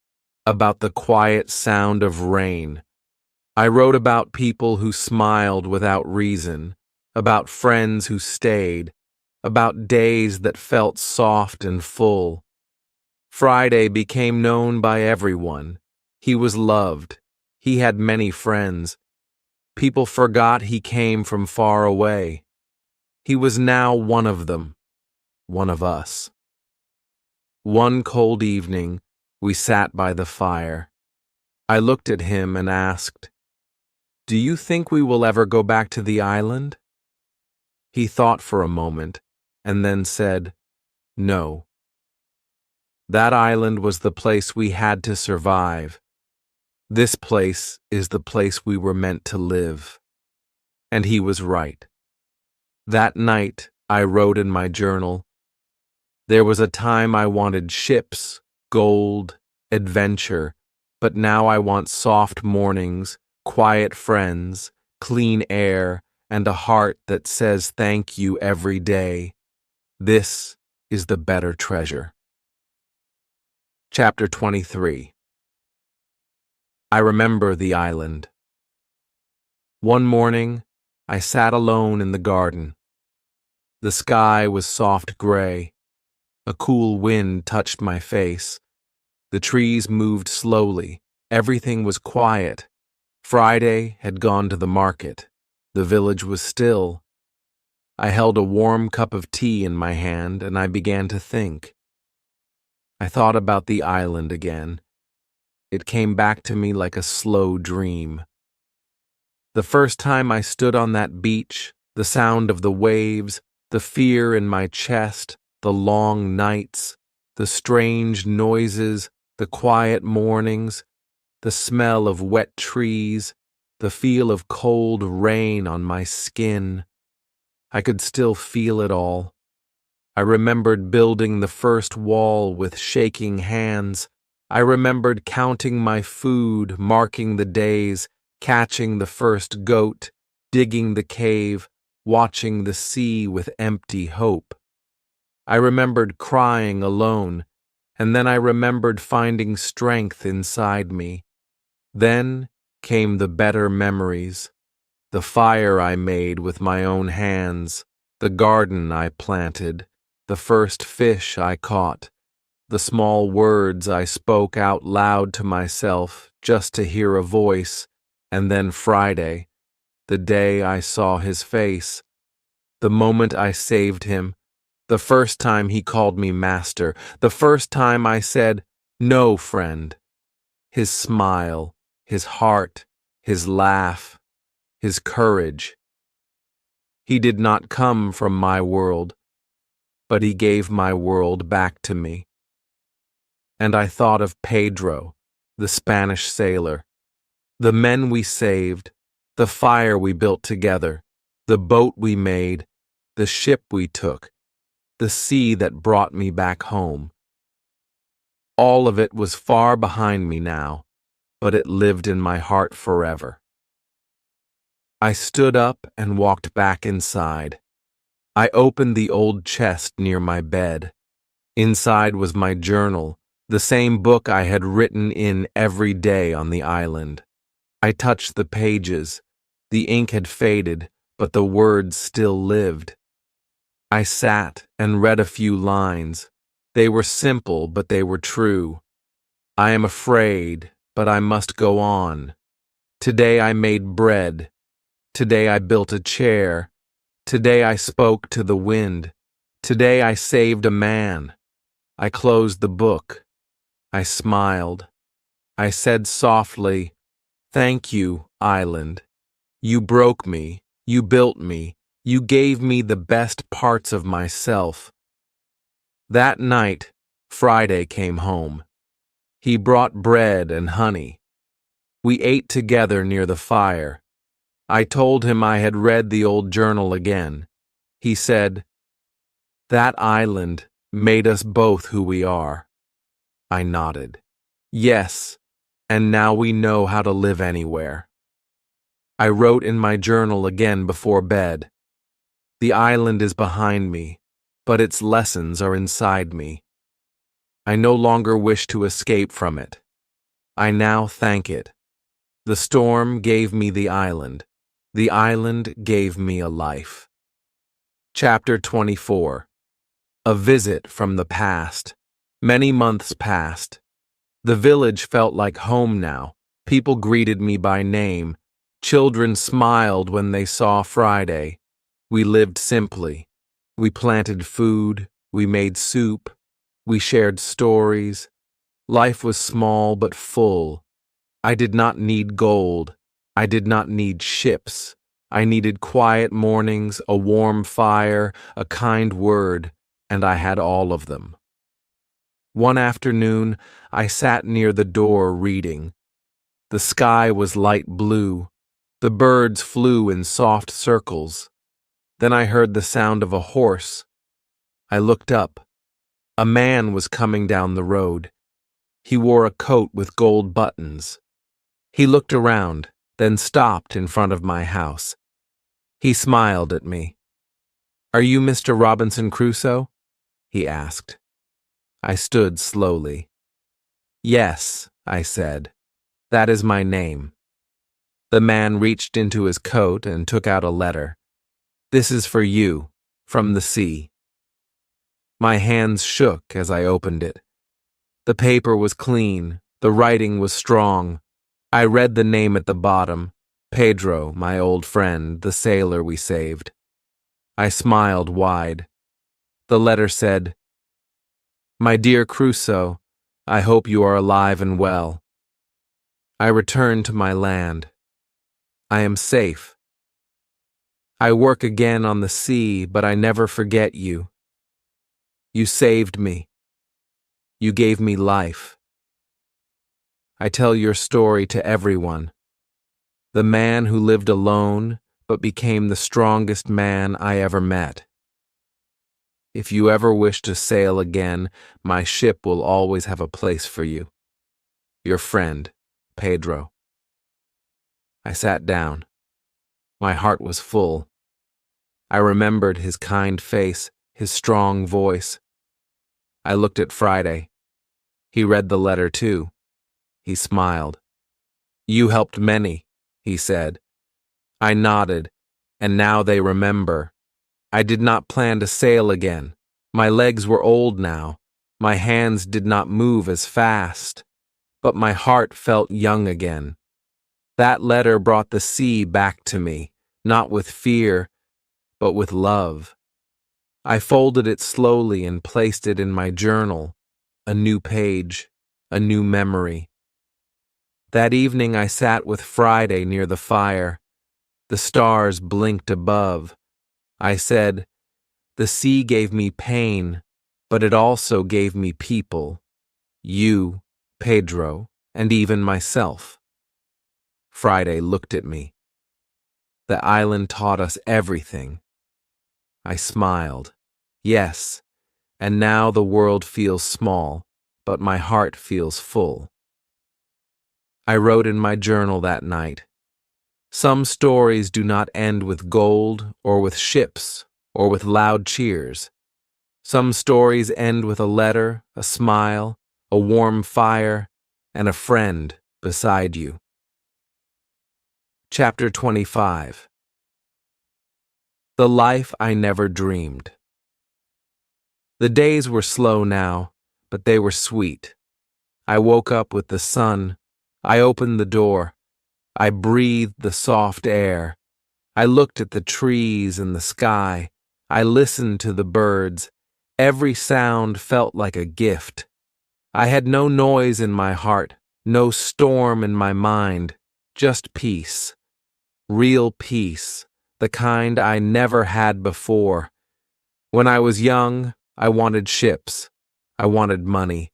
about the quiet sound of rain. I wrote about people who smiled without reason, about friends who stayed, about days that felt soft and full. Friday became known by everyone. He was loved. He had many friends. People forgot he came from far away. He was now one of them, one of us. One cold evening, we sat by the fire. I looked at him and asked, "Do you think we will ever go back to the island?" He thought for a moment and then said, "No." That island was the place we had to survive. This place is the place we were meant to live. And he was right. That night, I wrote in my journal, "There was a time I wanted ships, gold, adventure, but now I want soft mornings, quiet friends, clean air, and a heart that says thank you every day. This is the better treasure." Chapter 23. I remember the island. One morning, I sat alone in the garden. The sky was soft gray. A cool wind touched my face. The trees moved slowly. Everything was quiet. Friday had gone to the market. The village was still. I held a warm cup of tea in my hand and I began to think. I thought about the island again. It came back to me like a slow dream. The first time I stood on that beach, the sound of the waves, the fear in my chest, the long nights, the strange noises, the quiet mornings, the smell of wet trees, the feel of cold rain on my skin. I could still feel it all. I remembered building the first wall with shaking hands. I remembered counting my food, marking the days, catching the first goat, digging the cave, watching the sea with empty hope. I remembered crying alone, and then I remembered finding strength inside me. Then came the better memories, the fire I made with my own hands, the garden I planted, the first fish I caught, the small words I spoke out loud to myself just to hear a voice, and then Friday, the day I saw his face, the moment I saved him, the first time he called me master, the first time I said, "No, friend." His smile, his heart, his laugh, his courage. He did not come from my world, but he gave my world back to me. And I thought of Pedro, the Spanish sailor, the men we saved, the fire we built together, the boat we made, the ship we took, the sea that brought me back home. All of it was far behind me now, but it lived in my heart forever. I stood up and walked back inside. I opened the old chest near my bed. Inside was my journal, the same book I had written in every day on the island. I touched the pages. The ink had faded, but the words still lived. I sat and read a few lines. They were simple, but they were true. I am afraid, but I must go on. Today I made bread. Today I built a chair. Today I spoke to the wind. Today I saved a man. I closed the book. I smiled. I said softly, "Thank you, island. You broke me. You built me. You gave me the best parts of myself." That night, Friday came home. He brought bread and honey. We ate together near the fire. I told him I had read the old journal again. He said, "That island made us both who we are." I nodded. "Yes, and now we know how to live anywhere." I wrote in my journal again before bed. The island is behind me, but its lessons are inside me. I no longer wish to escape from it. I now thank it. The storm gave me the island. The island gave me a life. Chapter 24. A visit from the past. Many months passed. The village felt like home now. People greeted me by name. Children smiled when they saw Friday. We lived simply. We planted food. We made soup. We shared stories. Life was small but full. I did not need gold. I did not need ships. I needed quiet mornings, a warm fire, a kind word, and I had all of them. One afternoon, I sat near the door reading. The sky was light blue. The birds flew in soft circles. Then I heard the sound of a horse. I looked up. A man was coming down the road. He wore a coat with gold buttons. He looked around, then stopped in front of my house. He smiled at me. "Are you Mr. Robinson Crusoe?" he asked. I stood slowly. "Yes," I said. "That is my name." The man reached into his coat and took out a letter. "This is for you, from the sea." My hands shook as I opened it. The paper was clean. The writing was strong. I read the name at the bottom, Pedro, my old friend, the sailor we saved. I smiled wide. The letter said, My dear Crusoe, I hope you are alive and well. I return to my land. I am safe. I work again on the sea, but I never forget you. You saved me. You gave me life. I tell your story to everyone. The man who lived alone, but became the strongest man I ever met. If you ever wish to sail again, my ship will always have a place for you. Your friend, Pedro. I sat down. My heart was full. I remembered his kind face, his strong voice. I looked at Friday. He read the letter too. He smiled. You helped many, he said. I nodded, and now they remember. I did not plan to sail again. My legs were old now. My hands did not move as fast. But my heart felt young again. That letter brought the sea back to me, not with fear, but with love. I folded it slowly and placed it in my journal, a new page, a new memory. That evening I sat with Friday near the fire. The stars blinked above. I said, the sea gave me pain, but it also gave me people. You, Pedro, and even myself. Friday looked at me. The island taught us everything. I smiled. Yes, and now the world feels small, but my heart feels full. I wrote in my journal that night. Some stories do not end with gold or with ships or with loud cheers. Some stories end with a letter, a smile, a warm fire, and a friend beside you. Chapter 25. The Life I Never Dreamed. The days were slow now, but they were sweet. I woke up with the sun. I opened the door. I breathed the soft air. I looked at the trees and the sky. I listened to the birds. Every sound felt like a gift. I had no noise in my heart, no storm in my mind, just peace. Real peace, the kind I never had before. When I was young, I wanted ships. I wanted money.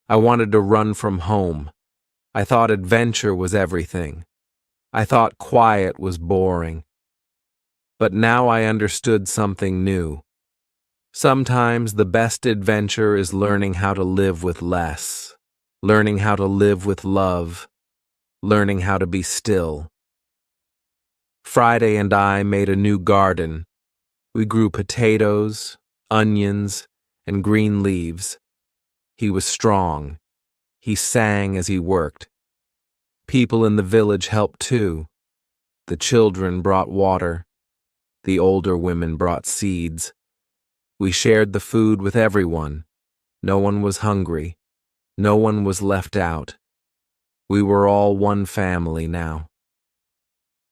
I wanted to run from home. I thought adventure was everything. I thought quiet was boring. But now I understood something new. Sometimes the best adventure is learning how to live with less, learning how to live with love, learning how to be still. Friday and I made a new garden. We grew potatoes, onions, and green leaves. He was strong. He sang as he worked. People in the village helped too. The children brought water. The older women brought seeds. We shared the food with everyone. No one was hungry. No one was left out. We were all one family now.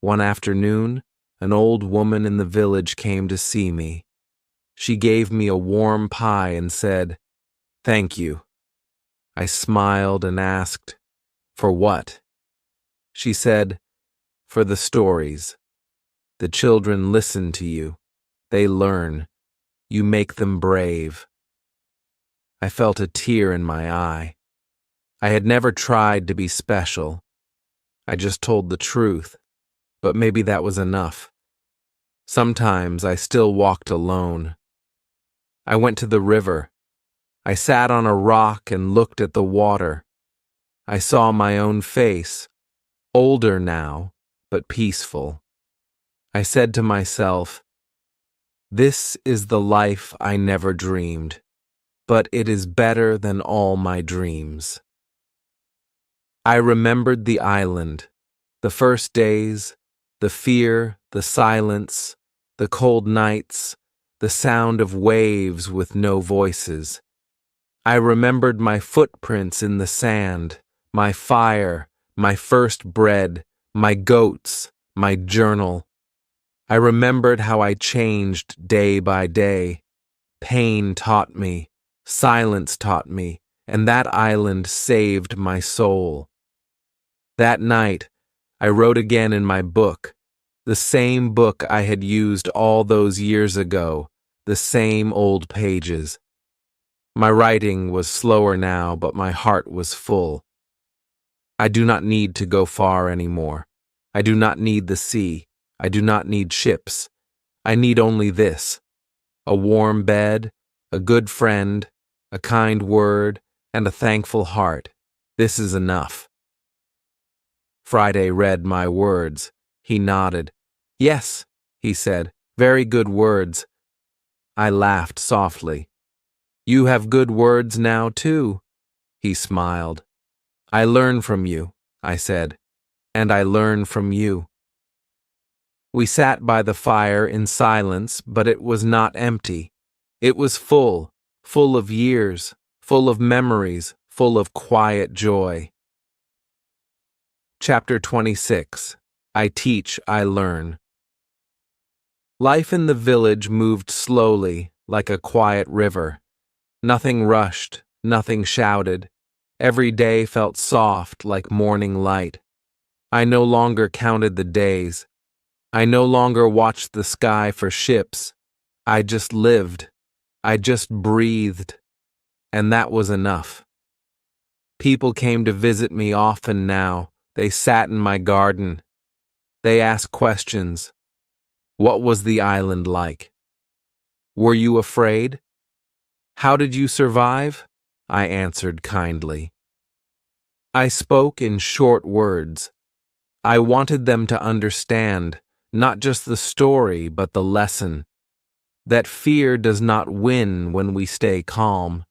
One afternoon, an old woman in the village came to see me. She gave me a warm pie and said, "Thank you." I smiled and asked, "For what?" She said, "For the stories. The children listen to you. They learn. You make them brave." I felt a tear in my eye. I had never tried to be special. I just told the truth, but maybe that was enough. Sometimes I still walked alone. I went to the river. I sat on a rock and looked at the water. I saw my own face, older now, but peaceful. I said to myself, "This is the life I never dreamed, but it is better than all my dreams." I remembered the island, the first days, the fear, the silence, the cold nights, the sound of waves with no voices. I remembered my footprints in the sand, my fire, my first bread, my goats, my journal. I remembered how I changed day by day. Pain taught me, Silence taught me, and that island saved my soul. That night, I wrote again in my book, the same book I had used all those years ago, the same old pages. My writing was slower now, but my heart was full. I do not need to go far anymore. I do not need the sea. I do not need ships. I need only this: a warm bed, a good friend, a kind word, and a thankful heart. This is enough. Friday read my words. He nodded. Yes, he said, very good words. I laughed softly. You have good words now, too. He smiled. I learn from you, I said, and I learn from you. We sat by the fire in silence, but it was not empty. It was full, full of years, full of memories, full of quiet joy. Chapter 26. I Teach, I Learn. Life in the village moved slowly, like a quiet river. Nothing rushed, nothing shouted. Every day felt soft like morning light. I no longer counted the days. I no longer watched the sky for ships. I just lived. I just breathed. And that was enough. People came to visit me often now. They sat in my garden. They asked questions. What was the island like? Were you afraid? How did you survive? I answered kindly. I spoke in short words. I wanted them to understand, not just the story, but the lesson. That fear does not win when we stay calm.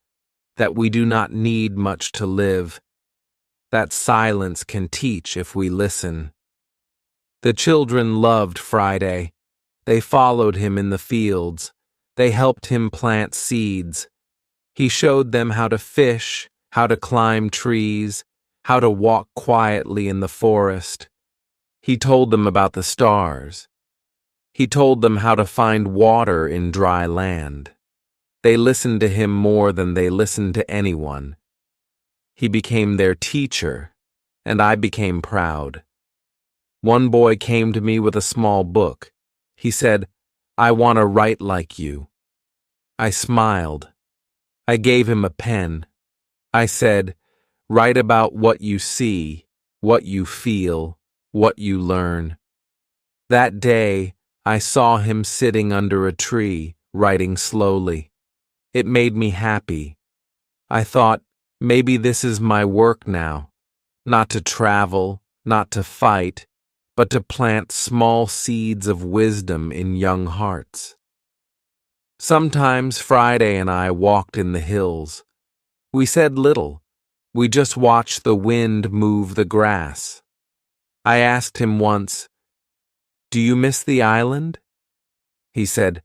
That we do not need much to live. That silence can teach if we listen. The children loved Friday. They followed him in the fields. They helped him plant seeds. He showed them how to fish, how to climb trees, how to walk quietly in the forest. He told them about the stars. He told them how to find water in dry land. They listened to him more than they listened to anyone. He became their teacher, and I became proud. One boy came to me with a small book. He said, I want to write like you. I smiled. I gave him a pen. I said, write about what you see, what you feel, what you learn. That day, I saw him sitting under a tree, writing slowly. It made me happy. I thought, maybe this is my work now. Not to travel, not to fight, but to plant small seeds of wisdom in young hearts. Sometimes Friday and I walked in the hills. We said little. We just watched the wind move the grass. I asked him once, do you miss the island? He said,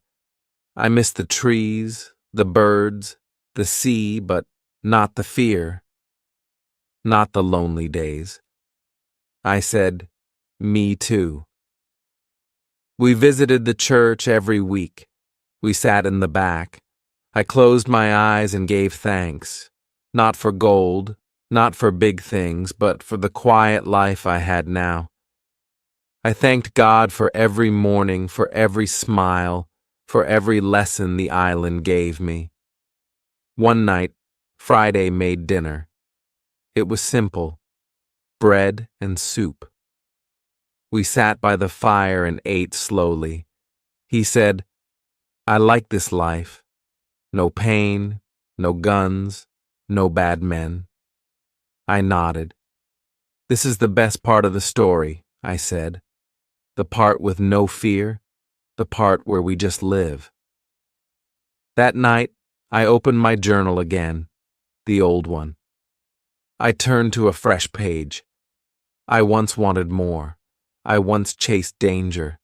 I miss the trees, the birds, the sea, but not the fear. Not the lonely days. I said, me too. We visited the church every week. We sat in the back. I closed my eyes and gave thanks, not for gold, not for big things, but for the quiet life I had now. I thanked God for every morning, for every smile, for every lesson the island gave me. One night, Friday made dinner. It was simple, bread and soup. We sat by the fire and ate slowly. He said, I like this life. No pain, no guns, no bad men. I nodded. This is the best part of the story, I said. The part with no fear, the part where we just live. That night, I opened my journal again, the old one. I turned to a fresh page. I once wanted more. I once chased danger.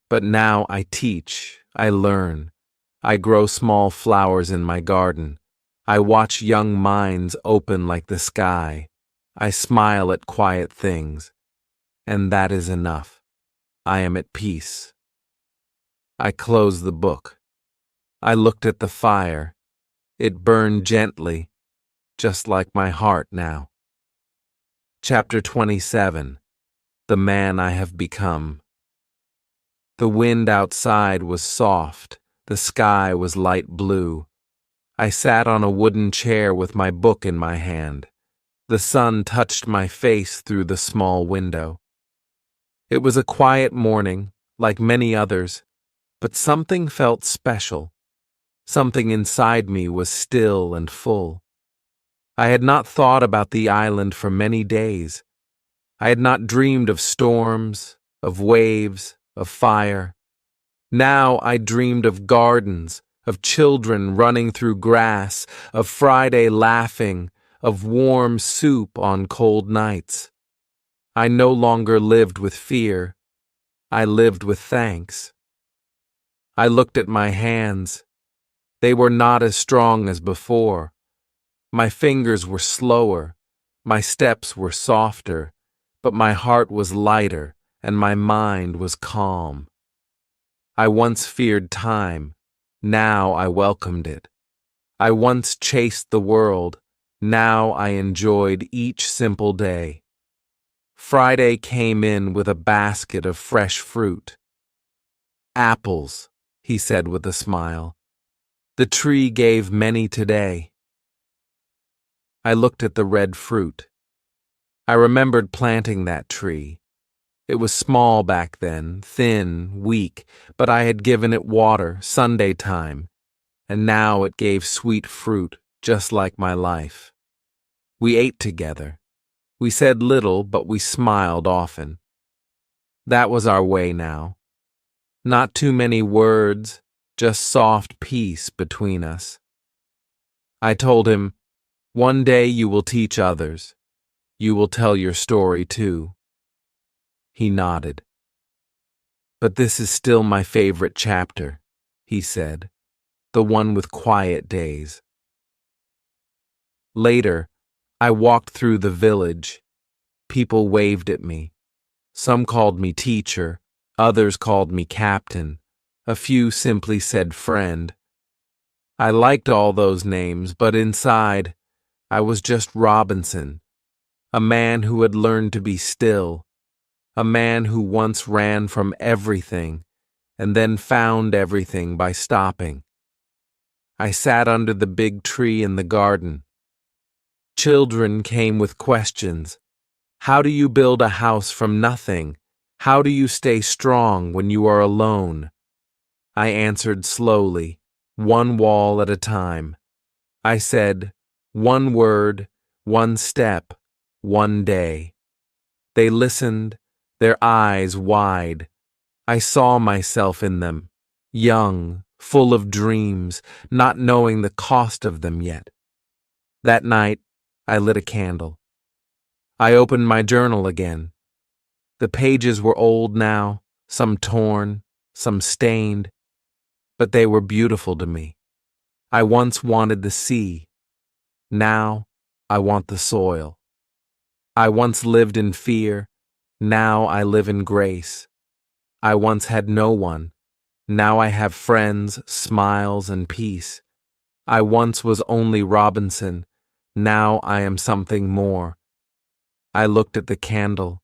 But now I teach, I learn. I grow small flowers in my garden. I watch young minds open like the sky. I smile at quiet things. And that is enough. I am at peace. I closed the book. I looked at the fire. It burned gently, just like my heart now. Chapter 27. The Man I Have Become. The wind outside was soft, the sky was light blue. I sat on a wooden chair with my book in my hand. The sun touched my face through the small window. It was a quiet morning, like many others, but something felt special. Something inside me was still and full. I had not thought about the island for many days. I had not dreamed of storms, of waves, of fire. Now I dreamed of gardens, of children running through grass, of Friday laughing, of warm soup on cold nights. I no longer lived with fear. I lived with thanks. I looked at my hands. They were not as strong as before. My fingers were slower, my steps were softer, but my heart was lighter and my mind was calm. I once feared time, now I welcomed it. I once chased the world, now I enjoyed each simple day. Friday came in with a basket of fresh fruit. Apples, he said with a smile. The tree gave many today. I looked at the red fruit. I remembered planting that tree. It was small back then, thin, weak, but I had given it water Sunday time, and now it gave sweet fruit, just like my life. We ate together. We said little, but we smiled often. That was our way now. Not too many words, just soft peace between us. I told him, "One day you will teach others. You will tell your story too." He nodded. "But this is still my favorite chapter," he said, "the one with quiet days." Later, I walked through the village. People waved at me. Some called me teacher, others called me captain, a few simply said friend. I liked all those names, but inside, I was just Robinson, a man who had learned to be still, a man who once ran from everything and then found everything by stopping. I sat under the big tree in the garden. Children came with questions. How do you build a house from nothing? How do you stay strong when you are alone? I answered slowly, one wall at a time. I said, one word, one step, one day. They listened, their eyes wide. I saw myself in them, young, full of dreams, not knowing the cost of them yet. That night, I lit a candle. I opened my journal again. The pages were old now, some torn, some stained, but they were beautiful to me. I once wanted the sea. Now, I want the soil. I once lived in fear. Now I live in grace. I once had no one. Now I have friends, smiles, and peace. I once was only Robinson. Now I am something more. I looked at the candle.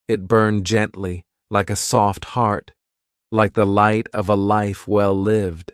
It burned gently, like a soft heart, like the light of a life well lived.